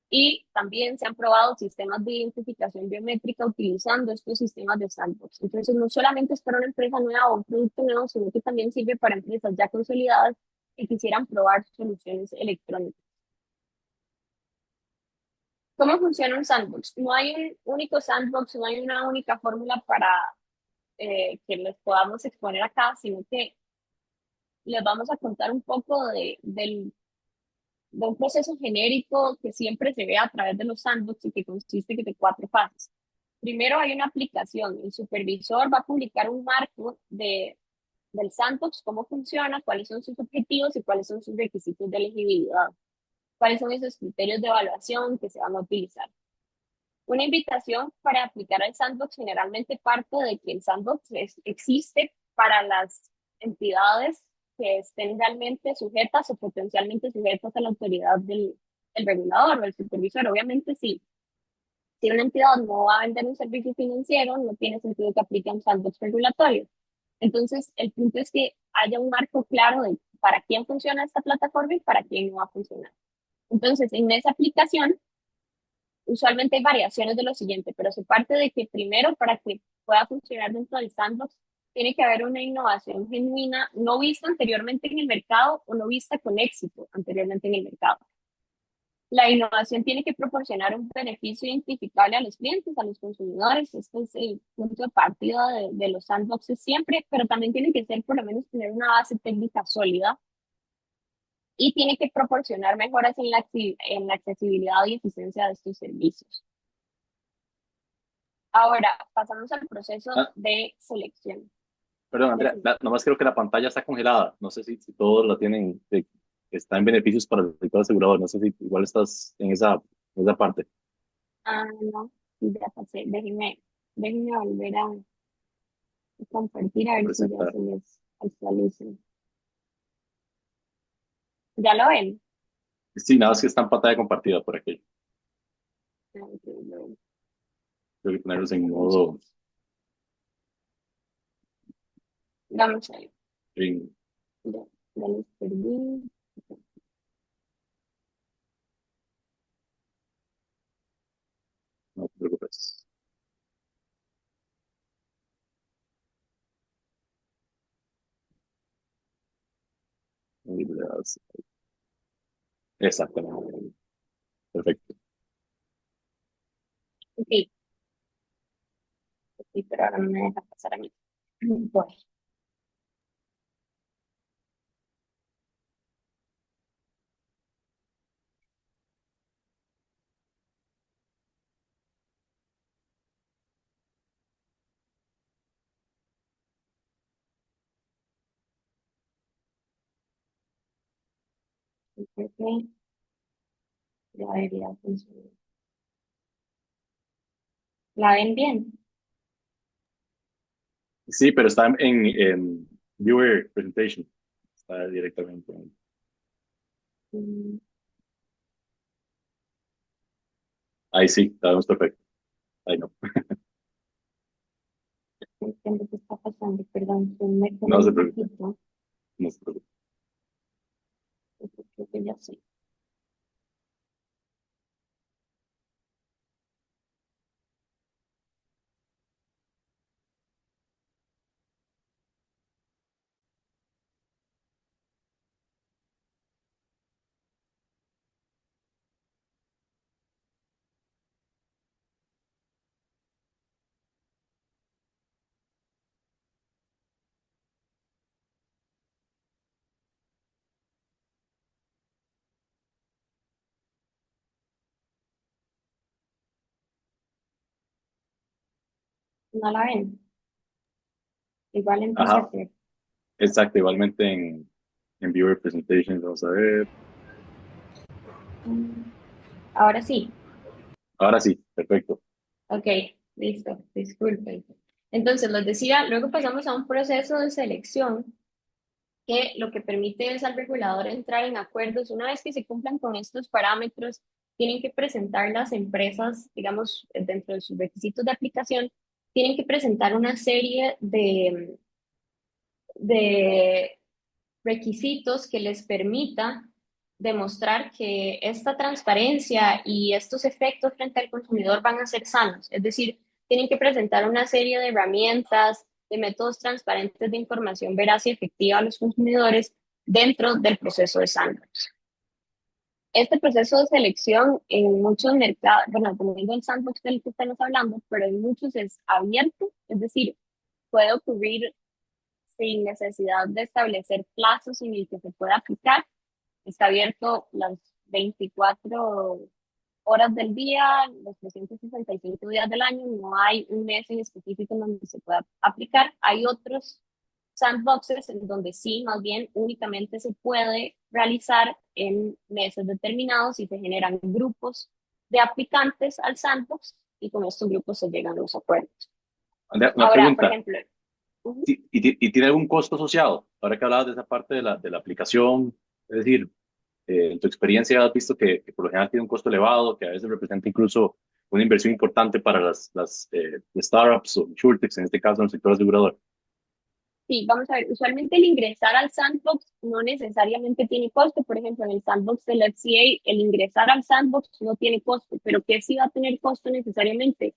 Y también se han probado sistemas de identificación biométrica utilizando estos sistemas de sandbox. Entonces, no solamente es para una empresa nueva o un producto nuevo, sino que también sirve para empresas ya consolidadas que quisieran probar soluciones electrónicas. ¿Cómo funciona un sandbox? No hay un único sandbox, no hay una única fórmula para que les podamos exponer acá, sino que les vamos a contar un poco de un proceso genérico que siempre se ve a través de los sandbox y que consiste de cuatro fases. Primero hay una aplicación, el supervisor va a publicar un marco del sandbox, cómo funciona, cuáles son sus objetivos y cuáles son sus requisitos de elegibilidad, cuáles son esos criterios de evaluación que se van a utilizar. Una invitación para aplicar al sandbox generalmente parte de que el sandbox existe para las entidades que estén realmente sujetas o potencialmente sujetas a la autoridad del regulador o del supervisor. Obviamente, si una entidad no va a vender un servicio financiero, no tiene sentido que aplique un sandbox regulatorio. Entonces, el punto es que haya un marco claro de para quién funciona esta plataforma y para quién no va a funcionar. Entonces, en esa aplicación, usualmente hay variaciones de lo siguiente, pero se parte de que primero, para que pueda funcionar dentro del sandbox, tiene que haber una innovación genuina, no vista anteriormente en el mercado o no vista con éxito anteriormente en el mercado. La innovación tiene que proporcionar un beneficio identificable a los clientes, a los consumidores. Este es el punto de partida de los sandboxes siempre, pero también tiene que ser por lo menos tener una base técnica sólida y tiene que proporcionar mejoras en la accesibilidad y eficiencia de estos servicios. Ahora, pasamos al proceso Ah, de selección. perdón, Andrea, Decimos, nomás creo que la pantalla está congelada. No sé si todos la tienen, está en beneficios para el sector asegurador. No sé si igual estás en esa parte. no, ya pasé, déjenme volver a compartir a ver si ya Presentar. se les actualiza. ¿Ya lo ven? Sí, nada más que está en pantalla compartida por aquí. Ah, ok, Tengo que ponerlos en vamos a modo. ver. Vamos a ver. En- Ya, ya los perdí. no te preocupes. Ahí le das. Exactamente. Perfecto. Ok, sí, pero ahora no me deja pasar a mí. Voy. Creo que ya debería funcionar. ¿La ven bien? Sí, pero está en Viewer Presentation. Está directamente. Mm, Ahí sí, estamos perfecto. Ahí no. no entiendo qué está pasando, perdón, se me No coló se un preocupe. poquito. No se preocupe. Creo que ya sé. no la ven. Igual en Ajá, Presenter. exacto, igualmente en Viewer Presentations, vamos a ver. Mm, Ahora sí. Ahora sí, perfecto. Ok, listo. Disculpen. Entonces, les decía, luego pasamos a un proceso de selección que lo que permite es al regulador entrar en acuerdos. Una vez que se cumplan con estos parámetros, tienen que presentar las empresas, digamos, dentro de sus requisitos de aplicación, tienen que presentar una serie de requisitos que les permita demostrar que esta transparencia y estos efectos frente al consumidor van a ser sanos. Es decir, tienen que presentar una serie de herramientas, de métodos transparentes de información veraz y efectiva a los consumidores dentro del proceso de sandbox. Este proceso de selección en muchos mercados, bueno, dependiendo del sandbox del que estamos hablando, pero en muchos es abierto, es decir, puede ocurrir sin necesidad de establecer plazos en el que se pueda aplicar. Está abierto las 24 horas del día, los 365 días del año. No hay un mes en específico en donde se pueda aplicar. Hay otros sandboxes en donde sí, más bien únicamente se puede realizar en meses determinados y se generan grupos de aplicantes al sandbox y con estos grupos se llegan a los acuerdos. Andrea, una Ahora, por pregunta. ejemplo, ¿Y tiene algún costo asociado? Ahora que hablabas de esa parte de la aplicación, es decir, en tu experiencia has visto que por lo general tiene un costo elevado, que a veces representa incluso una inversión importante para las startups o insurtechs, en este caso en el sector asegurador. sí, vamos a ver, usualmente el ingresar al sandbox no necesariamente tiene costo. Por ejemplo, en el sandbox del FCA, el ingresar al sandbox no tiene costo, pero ¿qué sí va a tener costo necesariamente?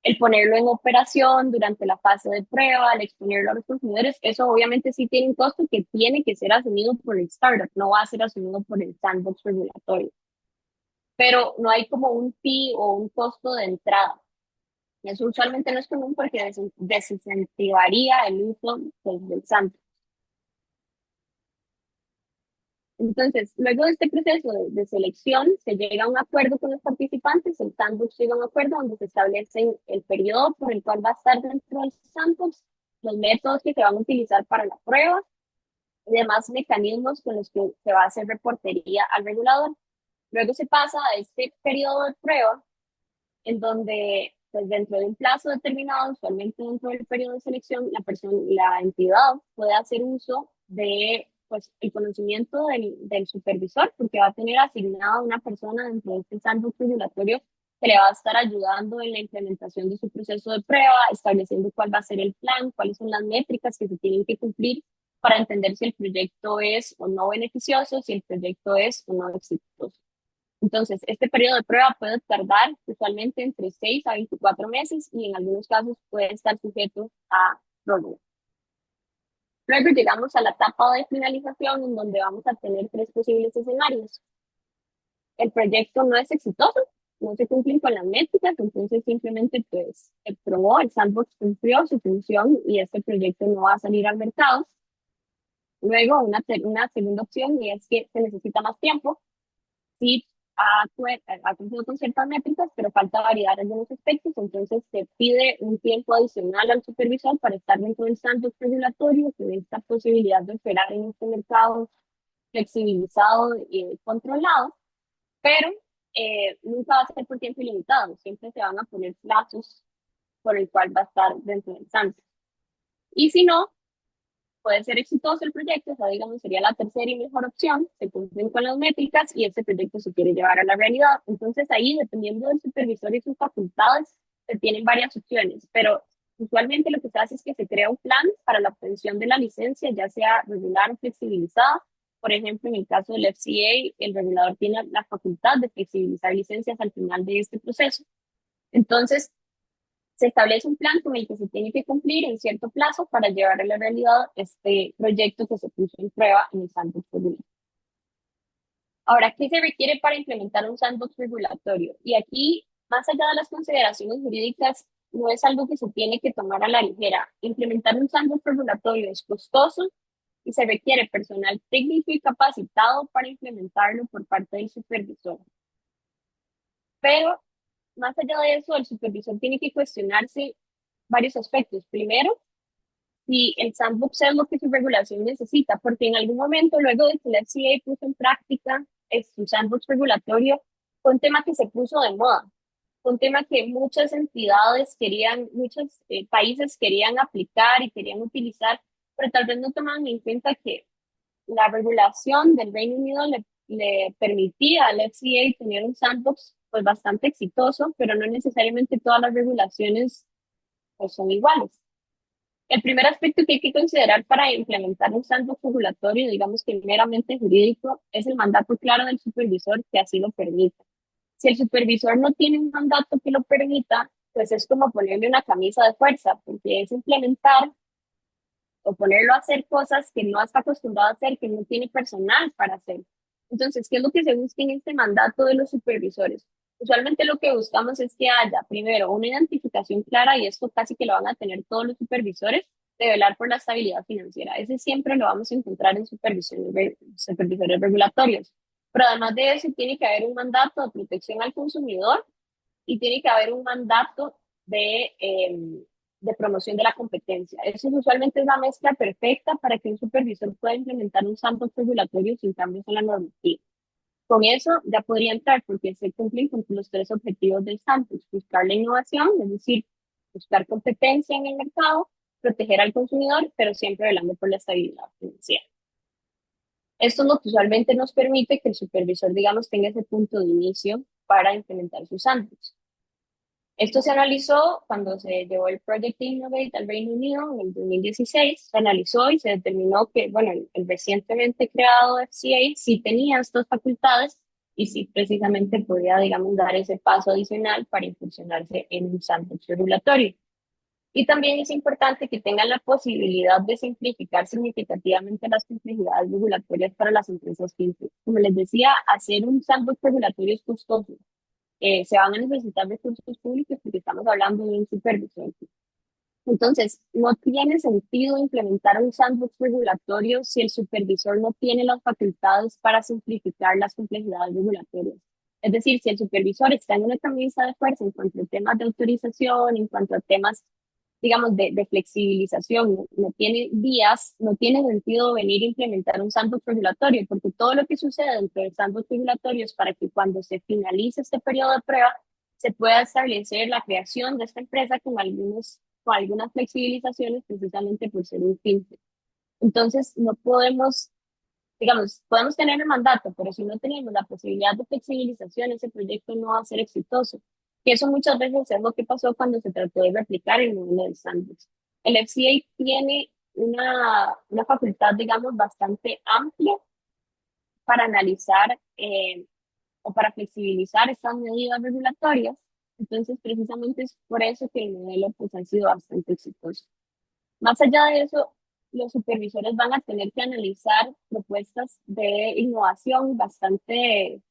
El ponerlo en operación durante la fase de prueba, el exponerlo a los consumidores, eso obviamente sí tiene un costo que tiene que ser asumido por el startup, no va a ser asumido por el sandbox regulatorio. Pero no hay como un fee o un costo de entrada. Eso usualmente no es común porque desincentivaría el uso pues, del sandbox. Entonces, luego de este proceso de selección, se llega a un acuerdo con los participantes, el sandbox llega a un acuerdo donde se establece el periodo por el cual va a estar dentro del sandbox, los métodos que se van a utilizar para la prueba y demás mecanismos con los que se va a hacer reportería al regulador. Luego se pasa a este periodo de prueba en donde pues dentro de un plazo determinado, usualmente dentro del periodo de selección, la entidad puede hacer uso de pues, el conocimiento del supervisor, porque va a tener asignada una persona dentro de este sandbox regulatorio que le va a estar ayudando en la implementación de su proceso de prueba, estableciendo cuál va a ser el plan, cuáles son las métricas que se tienen que cumplir para entender si el proyecto es o no beneficioso, si el proyecto es o no exitoso. Entonces, este periodo de prueba puede tardar usualmente entre 6 a 24 meses y en algunos casos puede estar sujeto a prórroga. Luego llegamos a la etapa de finalización en donde vamos a tener tres posibles escenarios. El proyecto no es exitoso, no se cumplen con las métricas, entonces simplemente pues se probó, el sandbox cumplió su función y este proyecto no va a salir al mercado. Luego una segunda opción y es que se necesita más tiempo. Sí, ha cumplido con ciertas métricas, pero falta validar algunos aspectos, entonces se pide un tiempo adicional al supervisor para estar dentro del sandbox regulatorio, que dé esta posibilidad de operar en este mercado flexibilizado y controlado, pero nunca va a ser por tiempo ilimitado, siempre se van a poner plazos por el cual va a estar dentro del sandbox. Y si no, puede ser exitoso el proyecto, o sea, digamos, sería la tercera y mejor opción, se cumplen con las métricas y este proyecto se quiere llevar a la realidad. Entonces ahí, dependiendo del supervisor y sus facultades, se tienen varias opciones, pero usualmente lo que se hace es que se crea un plan para la obtención de la licencia, ya sea regular o flexibilizada. Por ejemplo, en el caso del FCA, el regulador tiene la facultad de flexibilizar licencias al final de este proceso. Entonces, se establece un plan con el que se tiene que cumplir en cierto plazo para llevar a la realidad este proyecto que se puso en prueba en el sandbox regulatorio. Ahora, ¿qué se requiere para implementar un sandbox regulatorio? Y aquí, más allá de las consideraciones jurídicas, no es algo que se tiene que tomar a la ligera. Implementar un sandbox regulatorio es costoso y se requiere personal técnico y capacitado para implementarlo por parte del supervisor. Pero más allá de eso, el supervisor tiene que cuestionarse varios aspectos. Primero, si el sandbox es lo que su regulación necesita, porque en algún momento, luego de que la FCA puso en práctica su sandbox regulatorio, fue un tema que se puso de moda, fue un tema que muchas entidades querían, muchos países querían aplicar y querían utilizar, pero tal vez no tomaban en cuenta que la regulación del Reino Unido le permitía al FCA tener un sandbox pues bastante exitoso, pero no necesariamente todas las regulaciones pues, son iguales. El primer aspecto que hay que considerar para implementar un sandbox regulatorio, digamos que meramente jurídico, es el mandato claro del supervisor que así lo permita. Si el supervisor no tiene un mandato que lo permita, pues es como ponerle una camisa de fuerza, porque es implementar o ponerlo a hacer cosas que no está acostumbrado a hacer, que no tiene personal para hacer. Entonces, ¿qué es lo que se busca en este mandato de los supervisores? Usualmente lo que buscamos es que haya, primero, una identificación clara, y esto casi que lo van a tener todos los supervisores, de velar por la estabilidad financiera. Ese siempre lo vamos a encontrar en supervisores regulatorios. Pero además de eso, tiene que haber un mandato de protección al consumidor y tiene que haber un mandato de promoción de la competencia. Eso usualmente es la mezcla perfecta para que un supervisor pueda implementar un sandbox regulatorio sin cambios en la normativa. Con eso ya podría entrar porque se cumplen con los tres objetivos del sandbox: buscar la innovación, es decir, buscar competencia en el mercado, proteger al consumidor, pero siempre velando por la estabilidad financiera. Esto es lo que usualmente nos permite que el supervisor, digamos, tenga ese punto de inicio para implementar su sandbox. Esto se analizó cuando se llevó el Project Innovate al Reino Unido en el 2016. Se analizó y se determinó que, bueno, el recientemente creado FCA sí tenía estas facultades y sí precisamente podía, digamos, dar ese paso adicional para incursionarse en un sandbox regulatorio. Y también es importante que tengan la posibilidad de simplificar significativamente las complejidades regulatorias para las empresas fintech. Como les decía, hacer un sandbox regulatorio es costoso. Se van a necesitar recursos públicos porque estamos hablando de un supervisor. Entonces, no tiene sentido implementar un sandbox regulatorio si el supervisor no tiene las facultades para simplificar las complejidades regulatorias. Es decir, si el supervisor está en una camisa de fuerza en cuanto a temas de autorización, en cuanto a temas, digamos, de flexibilización, no tiene vías, no tiene sentido venir a implementar un sandbox regulatorio, porque todo lo que sucede dentro del sandbox regulatorio es para que cuando se finalice este periodo de prueba, se pueda establecer la creación de esta empresa con algunas flexibilizaciones precisamente por ser un fintech. Entonces, no podemos, digamos, podemos tener el mandato, pero si no tenemos la posibilidad de flexibilización, ese proyecto no va a ser exitoso. Y eso muchas veces es lo que pasó cuando se trató de replicar el modelo de sandbox. El FCA tiene una facultad, digamos, bastante amplia para analizar o para flexibilizar estas medidas regulatorias. Entonces, precisamente es por eso que el modelo pues, ha sido bastante exitoso. Más allá de eso, los supervisores van a tener que analizar propuestas de innovación bastante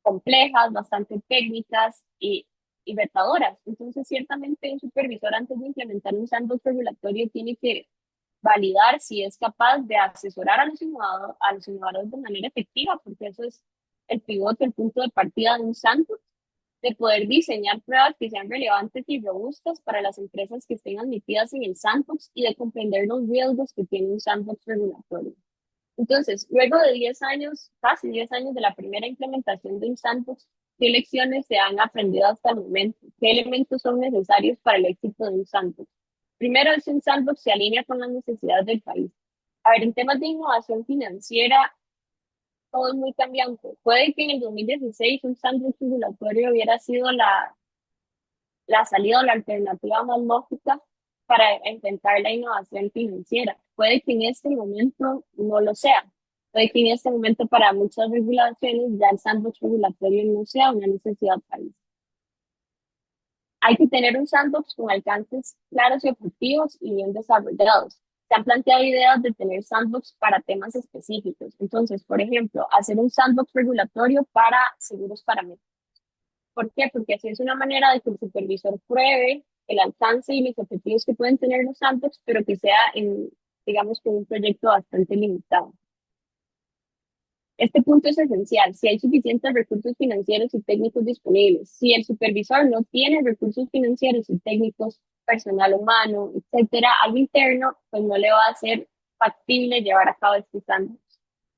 complejas, bastante técnicas y retadoras. Entonces, ciertamente un supervisor antes de implementar un sandbox regulatorio tiene que validar si es capaz de asesorar a los innovadores de manera efectiva, porque eso es el pivote, el punto de partida de un sandbox, de poder diseñar pruebas que sean relevantes y robustas para las empresas que estén admitidas en el sandbox y de comprender los riesgos que tiene un sandbox regulatorio. Entonces, luego de 10 años, casi 10 años de la primera implementación de un sandbox, ¿qué lecciones se han aprendido hasta el momento? ¿Qué elementos son necesarios para el éxito de un sandbox? Primero, es un sandbox se alinea con las necesidades del país. A ver, en temas de innovación financiera, todo es muy cambiante. Puede que en el 2016 un sandbox regulatorio hubiera sido la salida o la alternativa más lógica para intentar la innovación financiera. Puede que en este momento no lo sea. Puede que en este momento para muchas regulaciones ya el sandbox regulatorio no sea una necesidad país. Hay que tener un sandbox con alcances claros y objetivos y bien desarrollados. Se han planteado ideas de tener sandbox para temas específicos. Entonces, por ejemplo, hacer un sandbox regulatorio para seguros paramétricos. ¿Por qué? Porque así es una manera de que el supervisor pruebe el alcance y los objetivos que pueden tener los sandbox, pero que sea digamos, con un proyecto bastante limitado. Este punto es esencial. Si hay suficientes recursos financieros y técnicos disponibles, si el supervisor no tiene recursos financieros y técnicos personal humano, etcétera, algo interno, pues no le va a ser factible llevar a cabo este sandbox.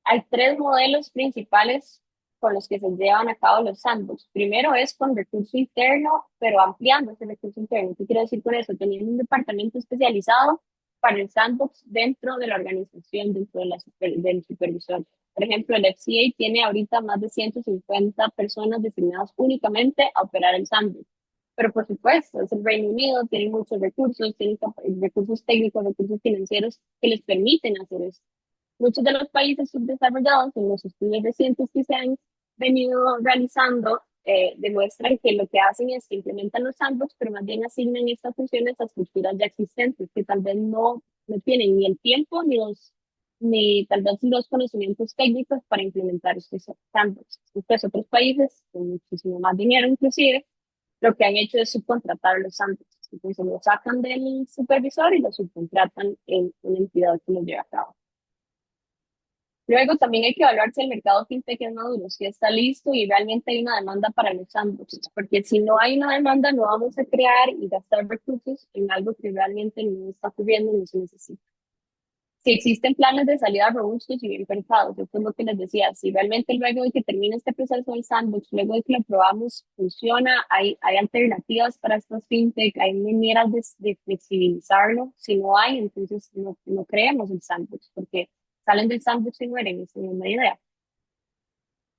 Hay tres modelos principales con los que se llevan a cabo los sandbox. Primero es con recurso interno, pero ampliando ese recurso interno. ¿Qué quiero decir con eso? Teniendo un departamento especializado para el sandbox dentro de la organización, dentro de del supervisor. Por ejemplo, el FCA tiene ahorita más de 150 personas designadas únicamente a operar el sandbox. Pero por supuesto, es el Reino Unido, tiene muchos recursos, tiene recursos técnicos, recursos financieros que les permiten hacer eso. Muchos de los países subdesarrollados, en los estudios recientes que se han venido realizando, demuestran que lo que hacen es que implementan los sandbox, pero más bien asignan estas funciones a estructuras ya existentes, que tal vez no tienen ni el tiempo ni tal vez los conocimientos técnicos para implementar estos sandbox. Entonces, otros países, con muchísimo más dinero inclusive, lo que han hecho es subcontratar los sandbox. Entonces, lo sacan del supervisor y lo subcontratan en una entidad que lo lleva a cabo. Luego también hay que evaluar si el mercado fintech es maduro, si está listo y realmente hay una demanda para los sandboxes, porque si no hay una demanda no vamos a crear y gastar recursos en algo que realmente no está ocurriendo y no se necesita. Si existen planes de salida robustos y bien pensados, esto es lo que les decía, si realmente luego de que termine este proceso del sandbox, luego de que lo probamos, funciona, hay alternativas para estas fintech, hay maneras de flexibilizarlo, si no hay, entonces no creemos el sandbox, porque salen del sandbox y mueren, esa es una idea.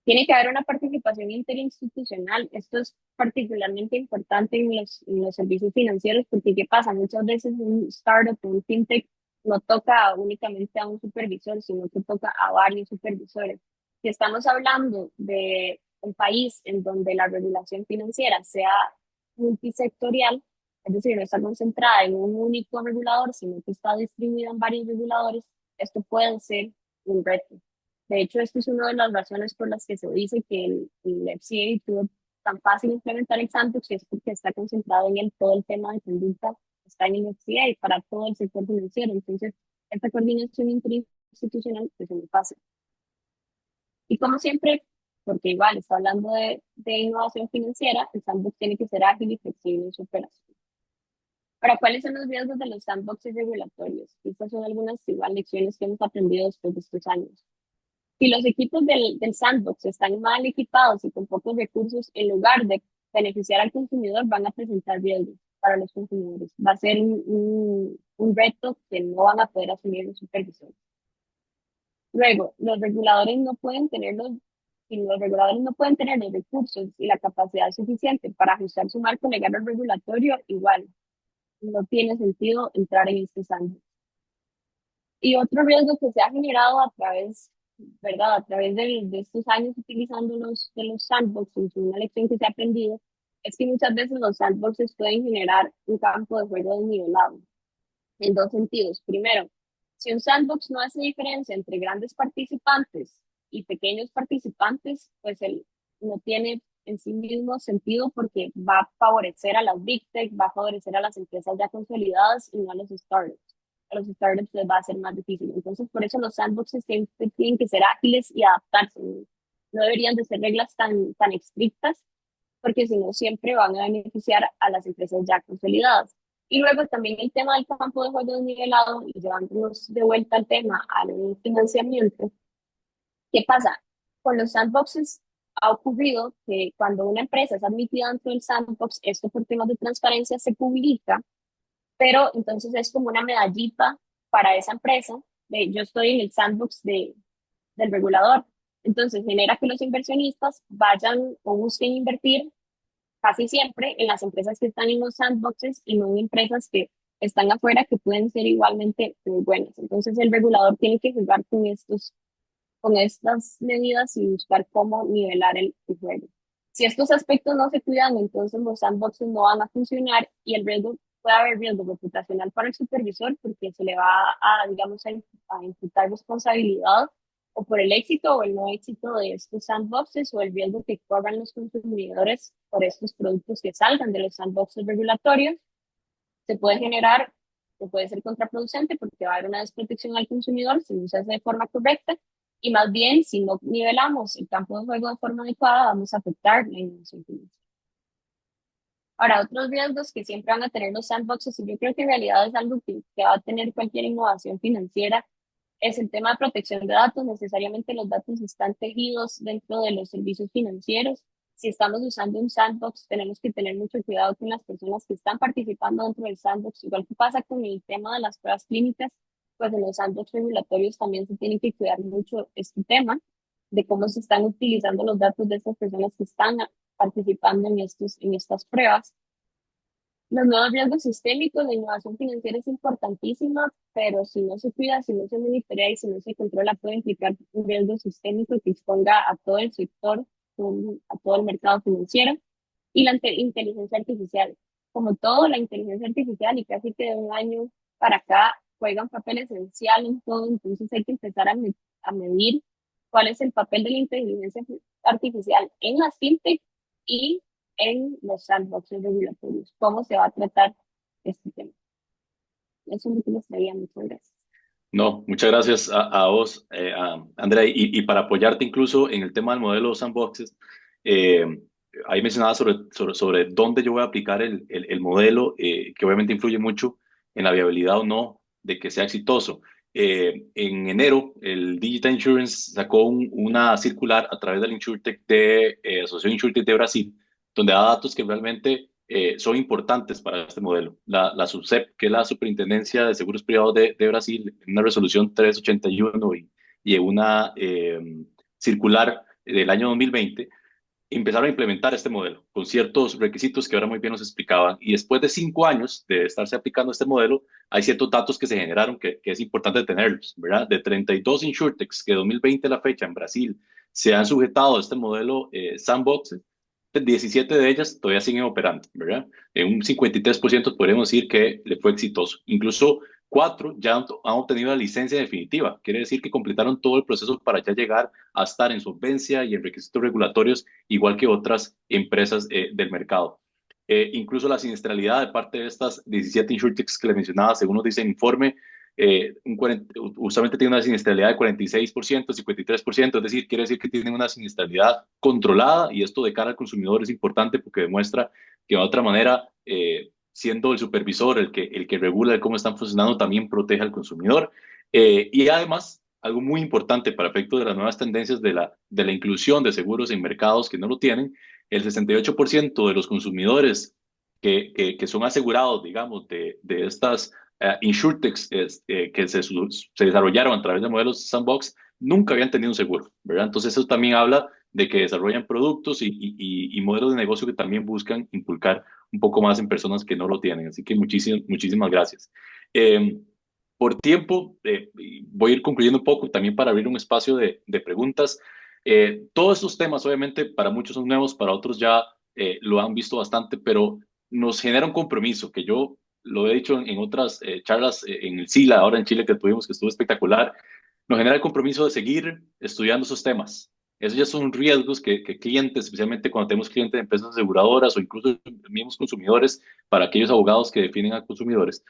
Tiene que haber una participación interinstitucional. Esto es particularmente importante en los servicios financieros porque ¿qué pasa? Muchas veces un startup o un fintech no toca únicamente a un supervisor, sino que toca a varios supervisores. Si estamos hablando de un país en donde la regulación financiera sea multisectorial, es decir, no está concentrada en un único regulador, sino que está distribuida en varios reguladores, esto puede ser un reto. De hecho, esto es una de las razones por las que se dice que el FCA tuvo tan fácil implementar el sandbox, y es porque está concentrado en todo el tema de conducta, está en el FCA para todo el sector financiero. Entonces, esta coordinación interinstitucional es muy fácil. Y como siempre, porque igual está hablando de innovación financiera, el sandbox tiene que ser ágil y flexible en su operación. Ahora, ¿cuáles son los riesgos de los sandboxes regulatorios? Estas son algunas igual lecciones que hemos aprendido después de estos años. Si los equipos del sandbox están mal equipados y con pocos recursos, en lugar de beneficiar al consumidor, van a presentar riesgos para los consumidores. Va a ser un reto que no van a poder asumir los supervisores. Luego, si los reguladores no pueden tener los recursos y la capacidad suficiente para ajustar su marco legal o regulatorio, igual no tiene sentido entrar en este sandbox. Y otro riesgo que se ha generado a través, ¿verdad? A través de estos años utilizando de los sandboxes, una lección que se ha aprendido, es que muchas veces los sandboxes pueden generar un campo de juego desnivelado, en dos sentidos. Primero, si un sandbox no hace diferencia entre grandes participantes y pequeños participantes, pues él no tiene en sí mismo sentido porque va a favorecer a las big tech, va a favorecer a las empresas ya consolidadas y no a los startups. A los startups les va a ser más difícil. Entonces, por eso los sandboxes siempre tienen que ser ágiles y adaptarse. No deberían de ser reglas tan estrictas, porque si no, siempre van a beneficiar a las empresas ya consolidadas. Y luego también el tema del campo de juego desnivelado y llevándonos de vuelta al tema al financiamiento. ¿Qué pasa? Con los sandboxes ha ocurrido que cuando una empresa es admitida dentro del sandbox, esto por temas de transparencia se publica, pero entonces es como una medallita para esa empresa de yo estoy en el sandbox del regulador. Entonces genera que los inversionistas vayan o busquen invertir casi siempre en las empresas que están en los sandboxes y no en empresas que están afuera que pueden ser igualmente muy buenas. Entonces el regulador tiene que jugar con estas medidas y buscar cómo nivelar el juego. Si estos aspectos no se cuidan, entonces los sandboxes no van a funcionar y puede haber riesgo reputacional para el supervisor porque se le va digamos, a imputar responsabilidad o por el éxito o el no éxito de estos sandboxes o el riesgo que corran los consumidores por estos productos que salgan de los sandboxes regulatorios. Se puede ser contraproducente porque va a haber una desprotección al consumidor si no se hace de forma correcta y más bien si no nivelamos el campo de juego de forma adecuada vamos a afectar la innovación financiera. Ahora, otros riesgos que siempre van a tener los sandboxes, y yo creo que en realidad es algo que va a tener cualquier innovación financiera, es el tema de protección de datos. Necesariamente los datos están tejidos dentro de los servicios financieros. Si estamos usando un sandbox, tenemos que tener mucho cuidado con las personas que están participando dentro del sandbox. Igual que pasa con el tema de las pruebas clínicas, pues en los sandbox regulatorios también se tiene que cuidar mucho este tema de cómo se están utilizando los datos de estas personas que están participando en estas pruebas. Los nuevos riesgos sistémicos, la innovación financiera es importantísima, pero si no se cuida, si no se monitorea y si no se controla, puede implicar un riesgo sistémico que exponga a todo el sector, a todo el mercado financiero. Y la inteligencia artificial. Como todo, la inteligencia artificial y casi que de un año para acá juega un papel esencial en todo, entonces hay que empezar a medir cuál es el papel de la inteligencia artificial en las fintech y en los sandboxes regulatorios. ¿Cómo se va a tratar este tema? Eso es lo que les traía. Muchas gracias. No, muchas gracias a vos, Andrea, y para apoyarte incluso en el tema del modelo sandboxes, eh, ahí mencionaba sobre dónde yo voy a aplicar el modelo, que obviamente influye mucho en la viabilidad o no de que sea exitoso. En enero, el Digital Insurance sacó una circular a través del InsurTech de Asociación InsurTech de Brasil, donde da datos que realmente son importantes para este modelo. La SUSEP, que es la Superintendencia de Seguros Privados de Brasil, en una resolución 381 y en una circular del año 2020, empezaron a implementar este modelo con ciertos requisitos que ahora muy bien nos explicaban. Y después de 5 años de estarse aplicando este modelo, hay ciertos datos que se generaron que es importante tenerlos, ¿verdad? De 32 insurtechs que 2020 a la fecha en Brasil se han sujetado a este modelo sandbox, 17 de ellas todavía siguen operando, ¿verdad? En un 53% podríamos decir que le fue exitoso. Incluso 4 ya han obtenido la licencia definitiva. Quiere decir que completaron todo el proceso para ya llegar a estar en solvencia y en requisitos regulatorios, igual que otras empresas del mercado. Incluso la siniestralidad de parte de estas 17 insurtechs que le mencionaba, según nos dice el informe, usualmente tiene una siniestralidad de 46%, 53%, es decir, quiere decir que tienen una siniestralidad controlada, y esto de cara al consumidor es importante porque demuestra que de otra manera, siendo el supervisor el que regula cómo están funcionando, también protege al consumidor. Y además, algo muy importante para efectos de las nuevas tendencias de la inclusión de seguros en mercados que no lo tienen, el 68% de los consumidores que son asegurados, digamos, de estas insurtechs que se desarrollaron a través de modelos sandbox, nunca habían tenido un seguro, ¿verdad? Entonces eso también habla de que desarrollan productos y modelos de negocio que también buscan inculcar un poco más en personas que no lo tienen. Así que muchísimas gracias. Eh, por tiempo, voy a ir concluyendo un poco también para abrir un espacio de preguntas. Todos estos temas, obviamente, para muchos son nuevos, para otros ya lo han visto bastante, pero nos genera un compromiso que yo lo he dicho en otras charlas en el SILA, ahora en Chile que tuvimos, que estuvo espectacular. Nos genera el compromiso de seguir estudiando esos temas. Esos ya son riesgos que clientes, especialmente cuando tenemos clientes de empresas aseguradoras o incluso mismos consumidores, para aquellos abogados que definen a consumidores,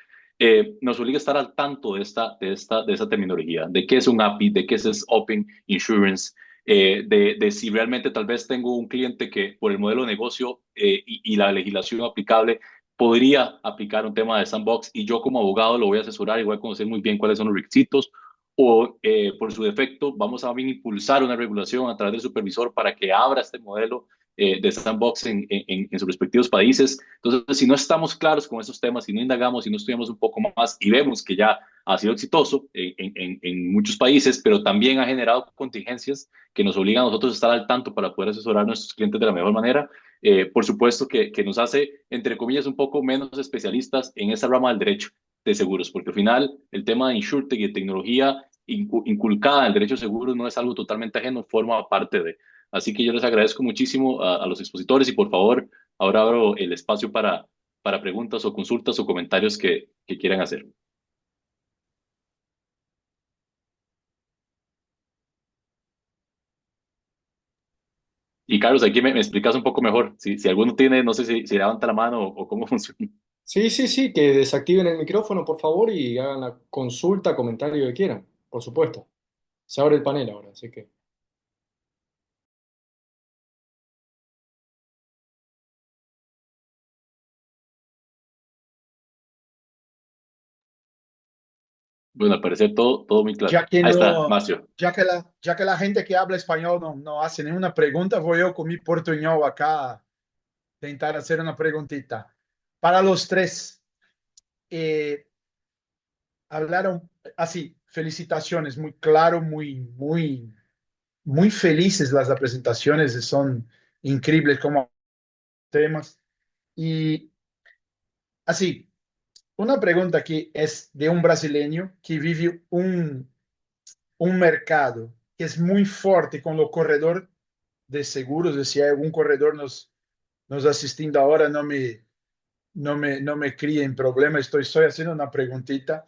nos obliga a estar al tanto de esta terminología, de qué es un API, de qué es Open Insurance, de si realmente tal vez tengo un cliente que por el modelo de negocio y la legislación aplicable podría aplicar un tema de sandbox, y yo como abogado lo voy a asesorar y voy a conocer muy bien cuáles son los requisitos, o por su defecto vamos a bien impulsar una regulación a través del supervisor para que abra este modelo de sandbox en sus respectivos países. Entonces, si no estamos claros con esos temas, si no indagamos, si no estudiamos un poco más y vemos que ya ha sido exitoso en muchos países, pero también ha generado contingencias que nos obligan a nosotros a estar al tanto para poder asesorar a nuestros clientes de la mejor manera, por supuesto que nos hace, entre comillas, un poco menos especialistas en esa rama del derecho de seguros, porque al final el tema de InsurTech y de tecnología inculcada en el derecho de seguros no es algo totalmente ajeno, forma parte de. Así que yo les agradezco muchísimo a los expositores, y por favor, ahora abro el espacio para preguntas o consultas o comentarios que quieran hacer. Y Carlos, aquí me explicas un poco mejor. Si alguno tiene, no sé si levanta la mano o cómo funciona. Sí, sí, sí, que desactiven el micrófono, por favor, y hagan la consulta, comentario que quieran, por supuesto. Se abre el panel ahora, así que... Bueno, al parecer todo muy claro. Ya que Ahí está, no, Marcio. ya que la gente que habla español no hace ninguna pregunta, voy yo con mi portuñol acá a tentar hacer una preguntita. Para los tres, eh, hablaron así, felicitaciones, muy claro, muy felices las presentaciones, son increíbles como temas. Y así, una pregunta que es de un brasileño que vive un mercado que es muy fuerte con los corredores de seguros. Si hay algún corredor nos asistiendo ahora, no me críe en problema, estoy haciendo una preguntita.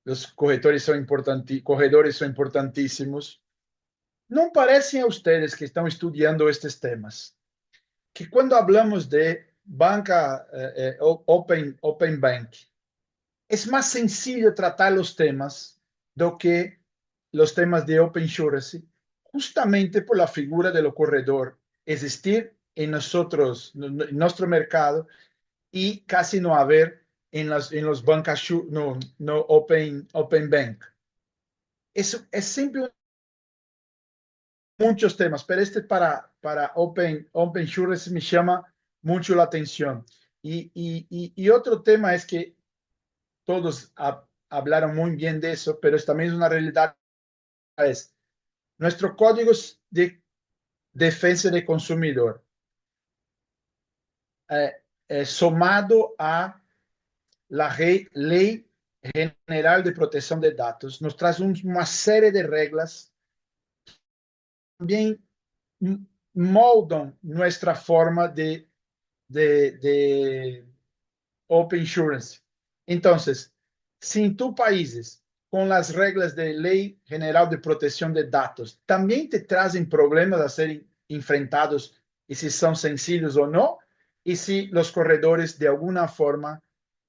Los corredores son importantísimos. ¿No parecen a ustedes que están estudiando estos temas que cuando hablamos de banca open bank, es más sencillo tratar los temas do que los temas de Open Insurance, justamente por la figura del corredor existir en nosotros, en nuestro mercado, y casi no haber en los bancas no open bank? Es siempre muchos temas, pero este para open Insurance me llama mucho la atención. Y otro tema es que todos hablaron muy bien de eso, pero también es una realidad, es nuestro código de defensa del consumidor, eh, sumado a la ley general de protección de datos, nos trae una serie de reglas, también moldan nuestra forma de Open Insurance. Entonces, si en tus países, con las reglas de Ley General de Protección de Datos, también te traen problemas a ser enfrentados, y si son sencillos o no, y si los corredores de alguna forma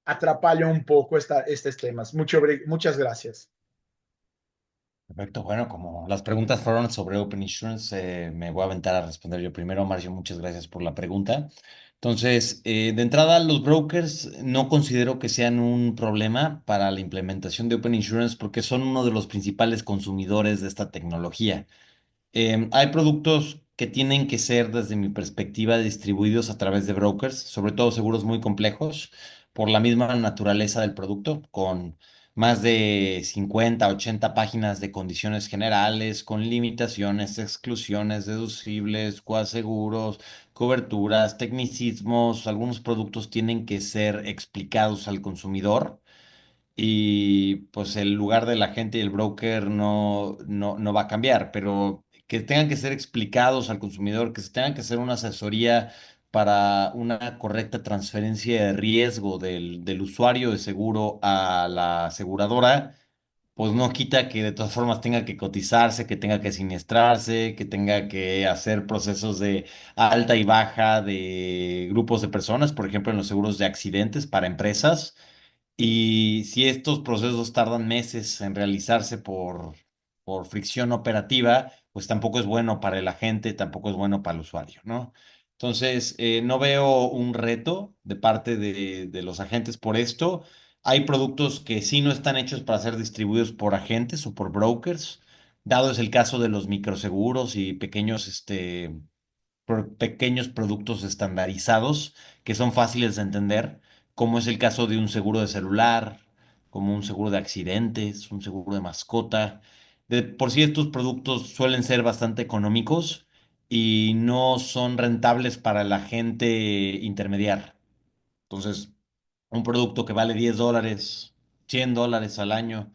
atrapallan un poco estos temas. Muchas gracias. Perfecto, bueno, como las preguntas fueron sobre Open Insurance, me voy a aventar a responder yo primero. Marcio, muchas gracias por la pregunta. Entonces, de entrada, los brokers no considero que sean un problema para la implementación de Open Insurance porque son uno de los principales consumidores de esta tecnología. Hay productos que tienen que ser, desde mi perspectiva, distribuidos a través de brokers, sobre todo seguros muy complejos, por la misma naturaleza del producto, con más de 50, 80 páginas de condiciones generales, con limitaciones, exclusiones, deducibles, coaseguros, coberturas, tecnicismos. Algunos productos tienen que ser explicados al consumidor y pues el lugar de la gente y el broker no va a cambiar, pero que tengan que ser explicados al consumidor, que se tengan que hacer una asesoría para una correcta transferencia de riesgo del usuario de seguro a la aseguradora, pues no quita que de todas formas tenga que cotizarse, que tenga que siniestrarse, que tenga que hacer procesos de alta y baja de grupos de personas, por ejemplo, en los seguros de accidentes para empresas. Y si estos procesos tardan meses en realizarse por fricción operativa, pues tampoco es bueno para el agente, tampoco es bueno para el usuario, ¿no? Entonces, no veo un reto de parte de los agentes por esto. Hay productos que sí no están hechos para ser distribuidos por agentes o por brokers, dado es el caso de los microseguros y pequeños productos estandarizados que son fáciles de entender, como es el caso de un seguro de celular, como un seguro de accidentes, un seguro de mascota. De por sí estos productos suelen ser bastante económicos y no son rentables para la gente intermediar. Entonces, un producto que vale $10, $100 al año,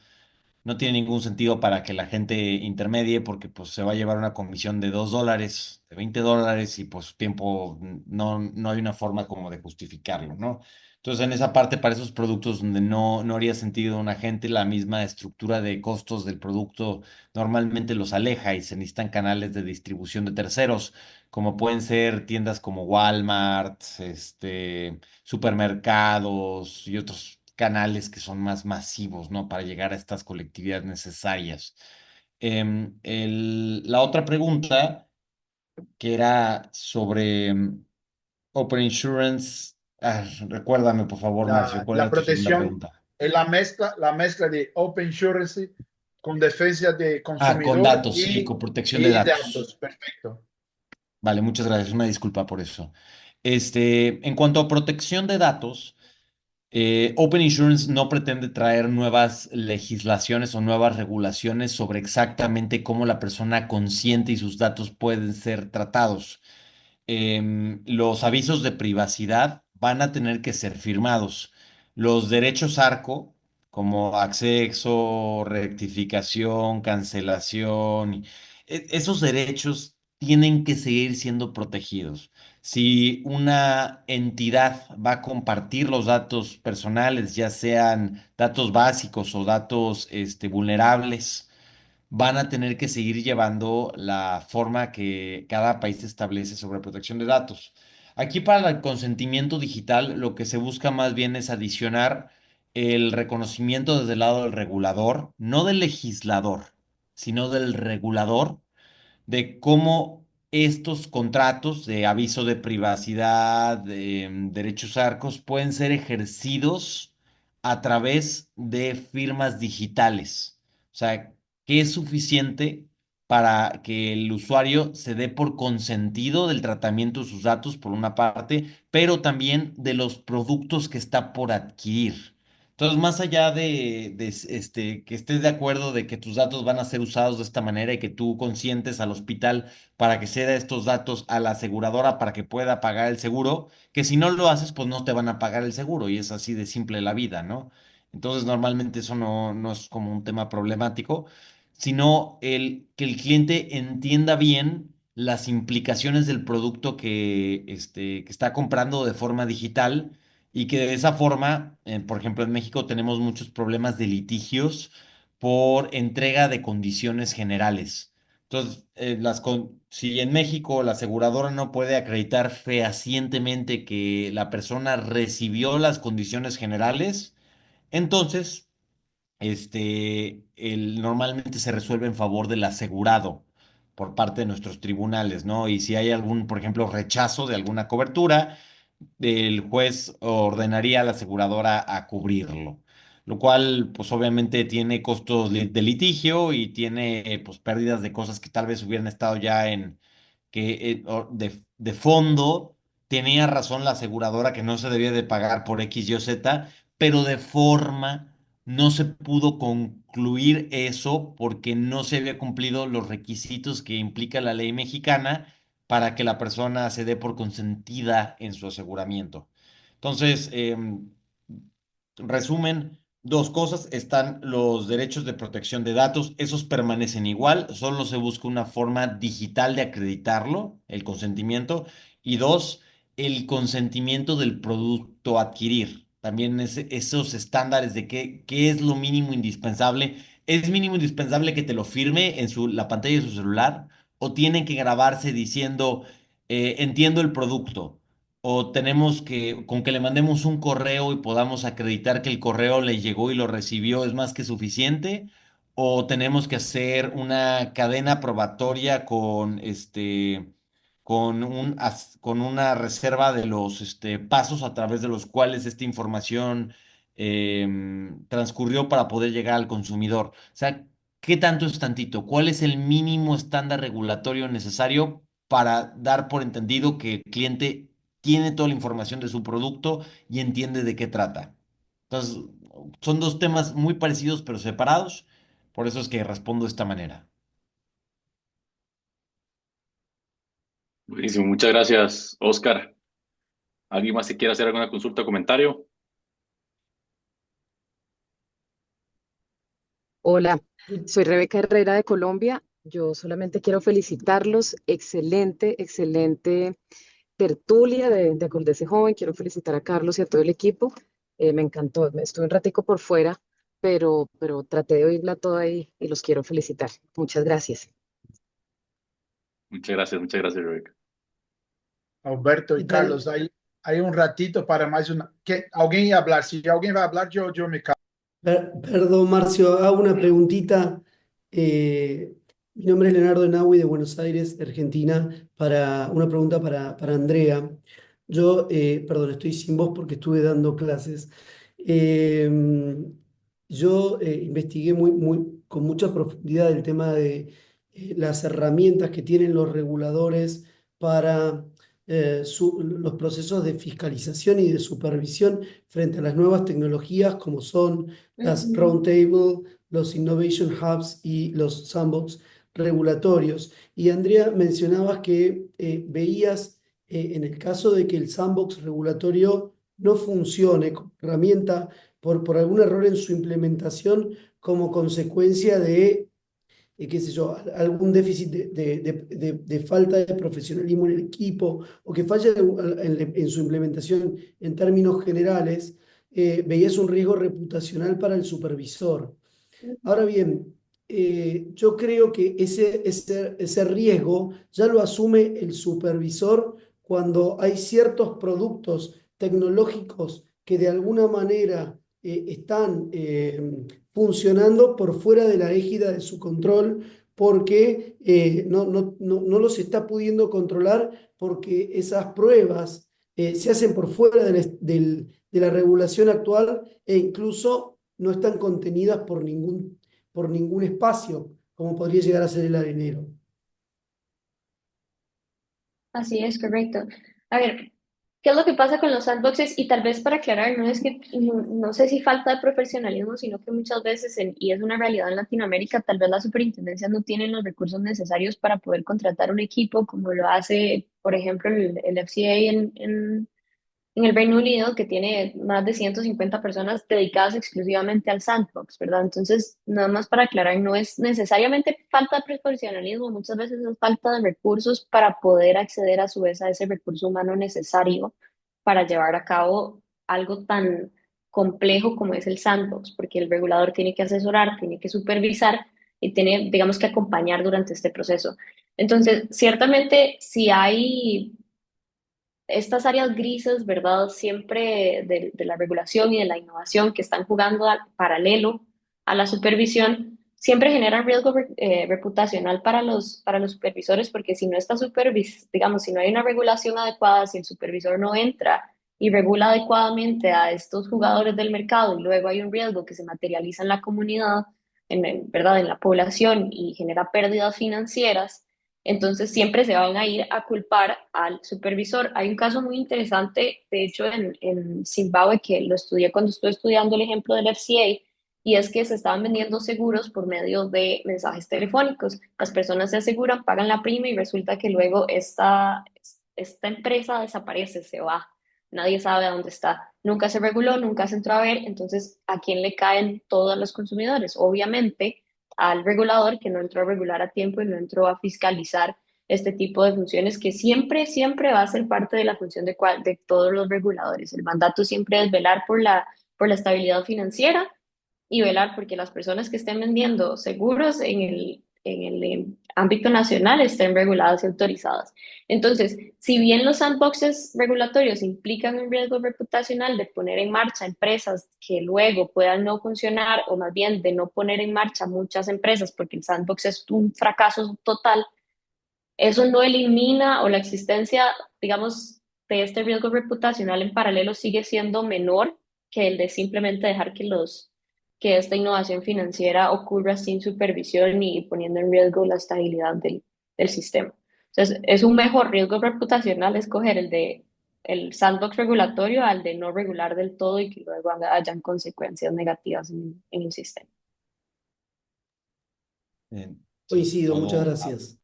no tiene ningún sentido para que la gente intermedie porque pues se va a llevar una comisión de $2, de $20 y pues tiempo no hay una forma como de justificarlo, ¿no? Entonces en esa parte para esos productos donde no haría sentido un agente, la misma estructura de costos del producto normalmente los aleja y se necesitan canales de distribución de terceros, como pueden ser tiendas como Walmart, supermercados y otros canales que son más masivos, ¿no? Para llegar a estas colectividades necesarias. La otra pregunta, que era sobre Open Insurance, recuérdame por favor, Marcio, ¿cuál La era tu segunda protección, pregunta? Es la mezcla de Open Insurance con defensa de Ah, con consumidor datos, sí, con protección de y datos. datos. Perfecto. Vale, muchas gracias. Una disculpa por eso. En cuanto a protección de datos, Open Insurance no pretende traer nuevas legislaciones o nuevas regulaciones sobre exactamente cómo la persona consciente y sus datos pueden ser tratados. Los avisos de privacidad van a tener que ser firmados. Los derechos ARCO, como acceso, rectificación, cancelación, esos derechos tienen que seguir siendo protegidos. Si una entidad va a compartir los datos personales, ya sean datos básicos o datos vulnerables, van a tener que seguir llevando la forma que cada país establece sobre protección de datos. Aquí para el consentimiento digital lo que se busca más bien es adicionar el reconocimiento desde el lado del regulador, no del legislador, sino del regulador, de cómo estos contratos de aviso de privacidad, de derechos arcos, pueden ser ejercidos a través de firmas digitales. O sea, que es suficiente para que el usuario se dé por consentido del tratamiento de sus datos, por una parte, pero también de los productos que está por adquirir. Entonces, más allá que estés de acuerdo de que tus datos van a ser usados de esta manera y que tú consientes al hospital para que ceda estos datos a la aseguradora para que pueda pagar el seguro, que si no lo haces, pues no te van a pagar el seguro y es así de simple la vida, ¿no? Entonces, normalmente eso no es como un tema problemático, sino que el cliente entienda bien las implicaciones del producto que está comprando de forma digital y que de esa forma, por ejemplo, en México tenemos muchos problemas de litigios por entrega de condiciones generales. Entonces, si en México la aseguradora no puede acreditar fehacientemente que la persona recibió las condiciones generales, entonces, normalmente se resuelve en favor del asegurado por parte de nuestros tribunales, ¿no? Y si hay algún, por ejemplo, rechazo de alguna cobertura, el juez ordenaría a la aseguradora a cubrirlo, lo cual pues obviamente tiene costos de litigio y tiene pues pérdidas de cosas que tal vez hubieran estado ya de fondo. Tenía razón la aseguradora que no se debía de pagar por X, Y o Z, pero de forma no se pudo concluir eso porque no se había cumplido los requisitos que implica la ley mexicana para que la persona se dé por consentida en su aseguramiento. Entonces, resumen, dos cosas, están los derechos de protección de datos, esos permanecen igual, solo se busca una forma digital de acreditarlo, el consentimiento, y dos, el consentimiento del producto a adquirir. También esos estándares de qué es lo mínimo indispensable. ¿Es mínimo indispensable que te lo firme en la pantalla de su celular? ¿O tienen que grabarse diciendo, entiendo el producto? ¿O tenemos con que le mandemos un correo y podamos acreditar que el correo le llegó y lo recibió es más que suficiente? ¿O tenemos que hacer una cadena probatoria con una reserva de los pasos a través de los cuales esta información transcurrió para poder llegar al consumidor? O sea, ¿qué tanto es tantito? ¿Cuál es el mínimo estándar regulatorio necesario para dar por entendido que el cliente tiene toda la información de su producto y entiende de qué trata? Entonces, son dos temas muy parecidos pero separados, por eso es que respondo de esta manera. Buenísimo, muchas gracias, Oscar. ¿Alguien más que quiera hacer alguna consulta o comentario? Hola, soy Rebeca Herrera de Colombia. Yo solamente quiero felicitarlos. Excelente, excelente tertulia de Acordece Joven. Quiero felicitar a Carlos y a todo el equipo. Me encantó. Estuve un ratico por fuera, pero traté de oírla toda y los quiero felicitar. Muchas gracias. Muchas gracias, Rebeca. Alberto ¿Qué y tal? Carlos, hay un ratito para más una. Que alguien iba a hablar. Si alguien va a hablar, yo me callo. Perdón, Marcio, hago una preguntita. Mi nombre es Leonardo Naui de Buenos Aires, Argentina, para una pregunta para Andrea. Yo, perdón, estoy sin voz porque estuve dando clases. Em, yo investigué con mucha profundidad el tema de las herramientas que tienen los reguladores para los procesos de fiscalización y de supervisión frente a las nuevas tecnologías como son las Ujú. Roundtable, los Innovation Hubs y los sandbox regulatorios. Y Andrea, mencionabas que veías en el caso de que el sandbox regulatorio no funcione como herramienta por algún error en su implementación como consecuencia de, qué sé yo, algún déficit de falta de profesionalismo en el equipo o que falle en su implementación en términos generales, veías un riesgo reputacional para el supervisor. Ahora bien, yo creo que ese riesgo ya lo asume el supervisor cuando hay ciertos productos tecnológicos que de alguna manera están funcionando por fuera de la égida de su control porque no los está pudiendo controlar porque esas pruebas se hacen por fuera de la regulación actual e incluso no están contenidas por ningún espacio, como podría llegar a ser el arenero. Así es, correcto. A ver, ¿qué es lo que pasa con los sandboxes? Y tal vez para aclarar, no es que, no sé si falta de profesionalismo, sino que muchas veces, y es una realidad en Latinoamérica, tal vez las superintendencias no tienen los recursos necesarios para poder contratar un equipo como lo hace, por ejemplo, el FCA en el Reino Unido, que tiene más de 150 personas dedicadas exclusivamente al sandbox, ¿verdad? Entonces, nada más para aclarar, no es necesariamente falta de profesionalismo, muchas veces es falta de recursos para poder acceder a su vez a ese recurso humano necesario para llevar a cabo algo tan complejo como es el sandbox, porque el regulador tiene que asesorar, tiene que supervisar y tiene, digamos, que acompañar durante este proceso. Entonces, ciertamente, si hay estas áreas grises, ¿verdad? Siempre de la regulación y de la innovación que están jugando al paralelo a la supervisión, siempre generan riesgo reputacional para los supervisores, porque si no está digamos, si no hay una regulación adecuada, si el supervisor no entra y regula adecuadamente a estos jugadores del mercado y luego hay un riesgo que se materializa en la comunidad, ¿verdad? En la población y genera pérdidas financieras, entonces siempre se van a ir a culpar al supervisor. Hay un caso muy interesante, de hecho, en Zimbabue, que lo estudié cuando estuve estudiando el ejemplo del FCA, y es que se estaban vendiendo seguros por medio de mensajes telefónicos. Las personas se aseguran, pagan la prima y resulta que luego esta empresa desaparece, se va. Nadie sabe a dónde está. Nunca se reguló, nunca se entró a ver. Entonces, ¿a quién le caen todos los consumidores? Obviamente al regulador que no entró a regular a tiempo y no entró a fiscalizar este tipo de funciones que siempre, siempre va a ser parte de la función de todos los reguladores. El mandato siempre es velar por la estabilidad financiera y velar porque las personas que estén vendiendo seguros en el ámbito nacional estén reguladas y autorizadas. Entonces, si bien los sandboxes regulatorios implican un riesgo reputacional de poner en marcha empresas que luego puedan no funcionar o más bien de no poner en marcha muchas empresas porque el sandbox es un fracaso total, eso no elimina o la existencia, digamos, de este riesgo reputacional en paralelo sigue siendo menor que el de simplemente dejar que esta innovación financiera ocurra sin supervisión y poniendo en riesgo la estabilidad del sistema. Entonces, es un mejor riesgo reputacional escoger el de el sandbox regulatorio al de no regular del todo y que luego hayan consecuencias negativas en el sistema. Sí, Coincido, muchas puedo, gracias.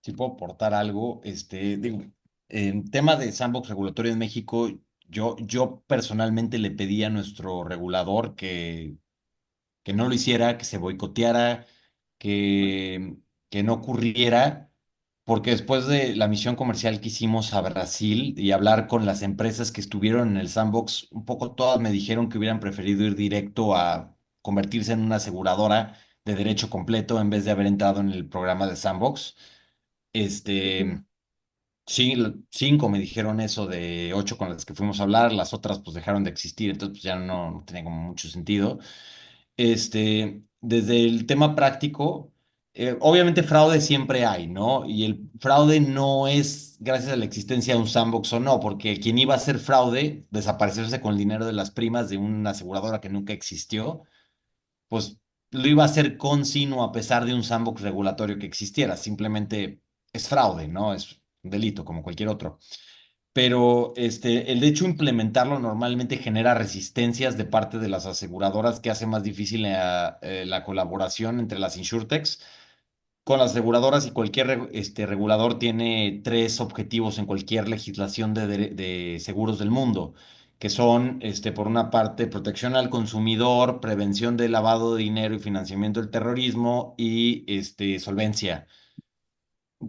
si puedo aportar algo, digo, en tema de sandbox regulatorio en México, yo personalmente le pedí a nuestro regulador que no lo hiciera, que se boicoteara, que, que no ocurriera, porque después de la misión comercial que hicimos a Brasil y hablar con las empresas que estuvieron en el sandbox, un poco todas me dijeron que hubieran preferido ir directo a convertirse en una aseguradora de derecho completo en vez de haber entrado en el programa de sandbox. Ujú. Este, sí, cinco me dijeron eso de ocho con las que fuimos a hablar, las otras pues dejaron de existir, entonces pues ya no tenía como mucho sentido. Desde el tema práctico, obviamente fraude siempre hay, ¿no? Y el fraude no es gracias a la existencia de un sandbox o no, porque quien iba a hacer fraude, desaparecerse con el dinero de las primas de una aseguradora que nunca existió, pues lo iba a hacer con sin o a pesar de un sandbox regulatorio que existiera. Simplemente es fraude, ¿no? Es un delito como cualquier otro. Pero el de hecho implementarlo normalmente genera resistencias de parte de las aseguradoras que hace más difícil la colaboración entre las insurtechs con las aseguradoras y cualquier regulador tiene tres objetivos en cualquier legislación de seguros del mundo, que son, por una parte, protección al consumidor, prevención del lavado de dinero y financiamiento del terrorismo y solvencia.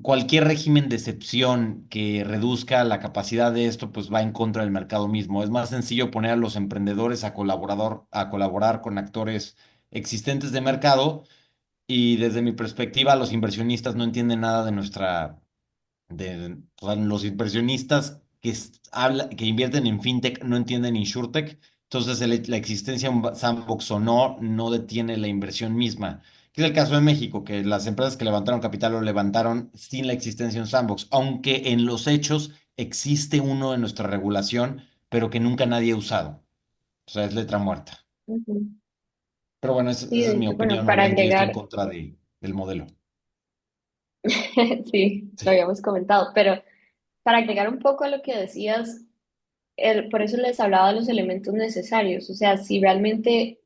Cualquier régimen de excepción que reduzca la capacidad de esto, pues va en contra del mercado mismo. Es más sencillo poner a los emprendedores a colaborar con actores existentes de mercado y desde mi perspectiva, los inversionistas no entienden nada de o sea, los inversionistas que invierten en fintech no entienden insurtech. Entonces, la existencia de un sandbox o no, no detiene la inversión misma. Que es el caso de México, que las empresas que levantaron capital lo levantaron sin la existencia de un sandbox, aunque en los hechos existe uno en nuestra regulación, pero que nunca nadie ha usado. O sea, es letra muerta. Ujú. Pero bueno, Sí, esa es de mi hecho, bueno, opinión. para Obviamente, yo estoy en agregar, contra del modelo. sí, lo Sí. habíamos comentado, pero para agregar un poco a lo que decías, por eso les hablaba de los elementos necesarios, o sea, si realmente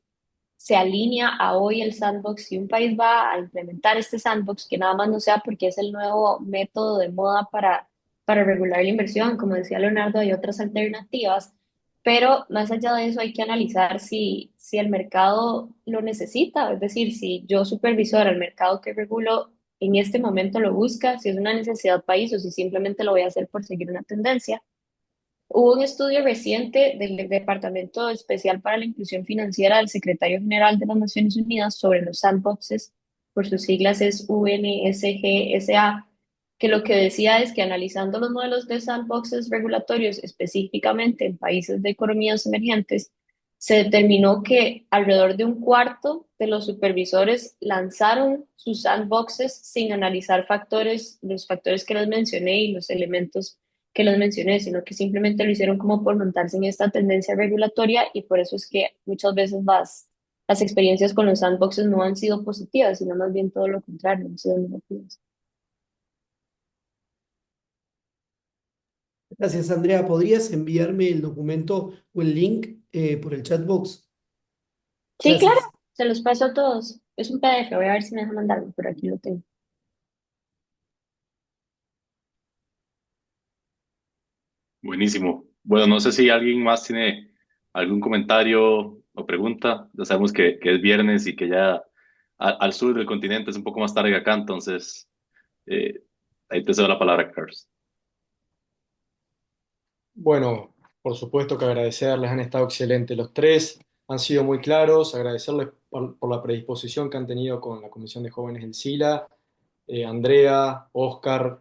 se alinea a hoy el sandbox, si un país va a implementar este sandbox, que nada más no sea porque es el nuevo método de moda para regular la inversión, como decía Leonardo, hay otras alternativas, pero más allá de eso hay que analizar si el mercado lo necesita, es decir, si yo supervisor al mercado que regulo en este momento lo busca, si es una necesidad país o si simplemente lo voy a hacer por seguir una tendencia. Hubo un estudio reciente del Departamento Especial para la Inclusión Financiera del Secretario General de las Naciones Unidas sobre los sandboxes, por sus siglas es UNSGSA, que lo que decía es que analizando los modelos de sandboxes regulatorios específicamente en países de economías emergentes, se determinó que alrededor de un cuarto de los supervisores lanzaron sus sandboxes sin analizar los factores que les mencioné y los elementos que les mencioné, sino que simplemente lo hicieron como por montarse en esta tendencia regulatoria y por eso es que muchas veces las experiencias con los sandboxes no han sido positivas, sino más bien todo lo contrario, han sido negativas. Gracias, Andrea. ¿Podrías enviarme el documento o el link por el chat box? Sí, claro, Gracias. se los paso a todos. Es un PDF, voy a ver si me deja mandarlo, pero aquí lo tengo. Buenísimo. Bueno, no sé si alguien más tiene algún comentario o pregunta. Ya sabemos que es viernes y que ya al sur del continente es un poco más tarde que acá, entonces eh, ahí te cedo la palabra, Carlos. Bueno, por supuesto que agradecerles, han estado excelentes los tres, han sido muy claros, agradecerles por la predisposición que han tenido con la Comisión de Jóvenes del SILA, Andrea, Oscar,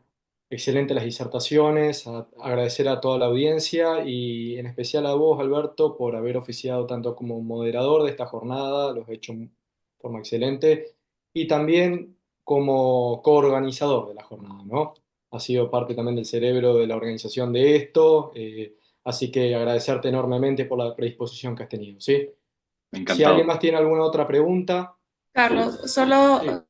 excelentes las disertaciones, agradecer a toda la audiencia y en especial a vos, Alberto, por haber oficiado tanto como moderador de esta jornada, lo has hecho de forma excelente, y también como coorganizador de la jornada, ¿no? Ha sido parte también del cerebro de la organización de esto, así que agradecerte enormemente por la predisposición que has tenido, ¿sí? Si alguien Encantado. más tiene alguna otra pregunta, Carlos, sí. solo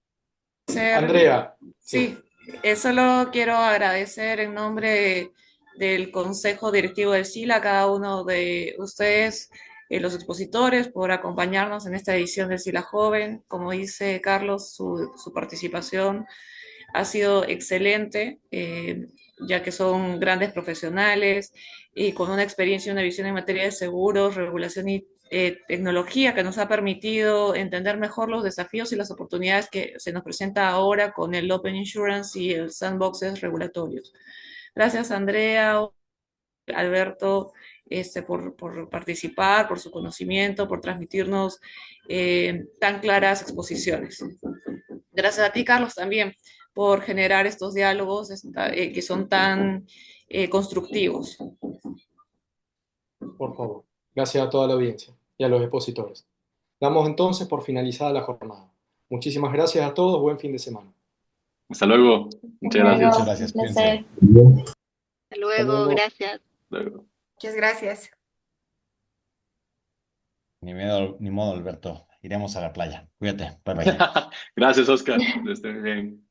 hacer, Andrea, sí. sí, solo quiero agradecer en nombre del Consejo Directivo del SILA a cada uno de ustedes, los expositores, por acompañarnos en esta edición del SILA Joven. Como dice Carlos, su participación ha sido excelente, ya que son grandes profesionales y con una experiencia y una visión en materia de seguros, regulación y tecnología que nos ha permitido entender mejor los desafíos y las oportunidades que se nos presenta ahora con el Open Insurance y el sandboxes regulatorios. Gracias, Andrea, Alberto, por participar, por su conocimiento, por transmitirnos tan claras exposiciones. Gracias a ti, Carlos, también por generar estos diálogos que son tan constructivos. Por favor. Gracias a toda la audiencia y a los expositores. Damos entonces por finalizada la jornada. Muchísimas gracias a todos, buen fin de semana. Hasta luego. Muchas Luego, gracias. Muchas un gracias, placer. cuídense. Hasta Hasta luego, luego. gracias. Hasta luego. Muchas gracias. Ni modo, Alberto. Iremos a la playa. Cuídate. Bye bye. Gracias, Oscar. Estén bien.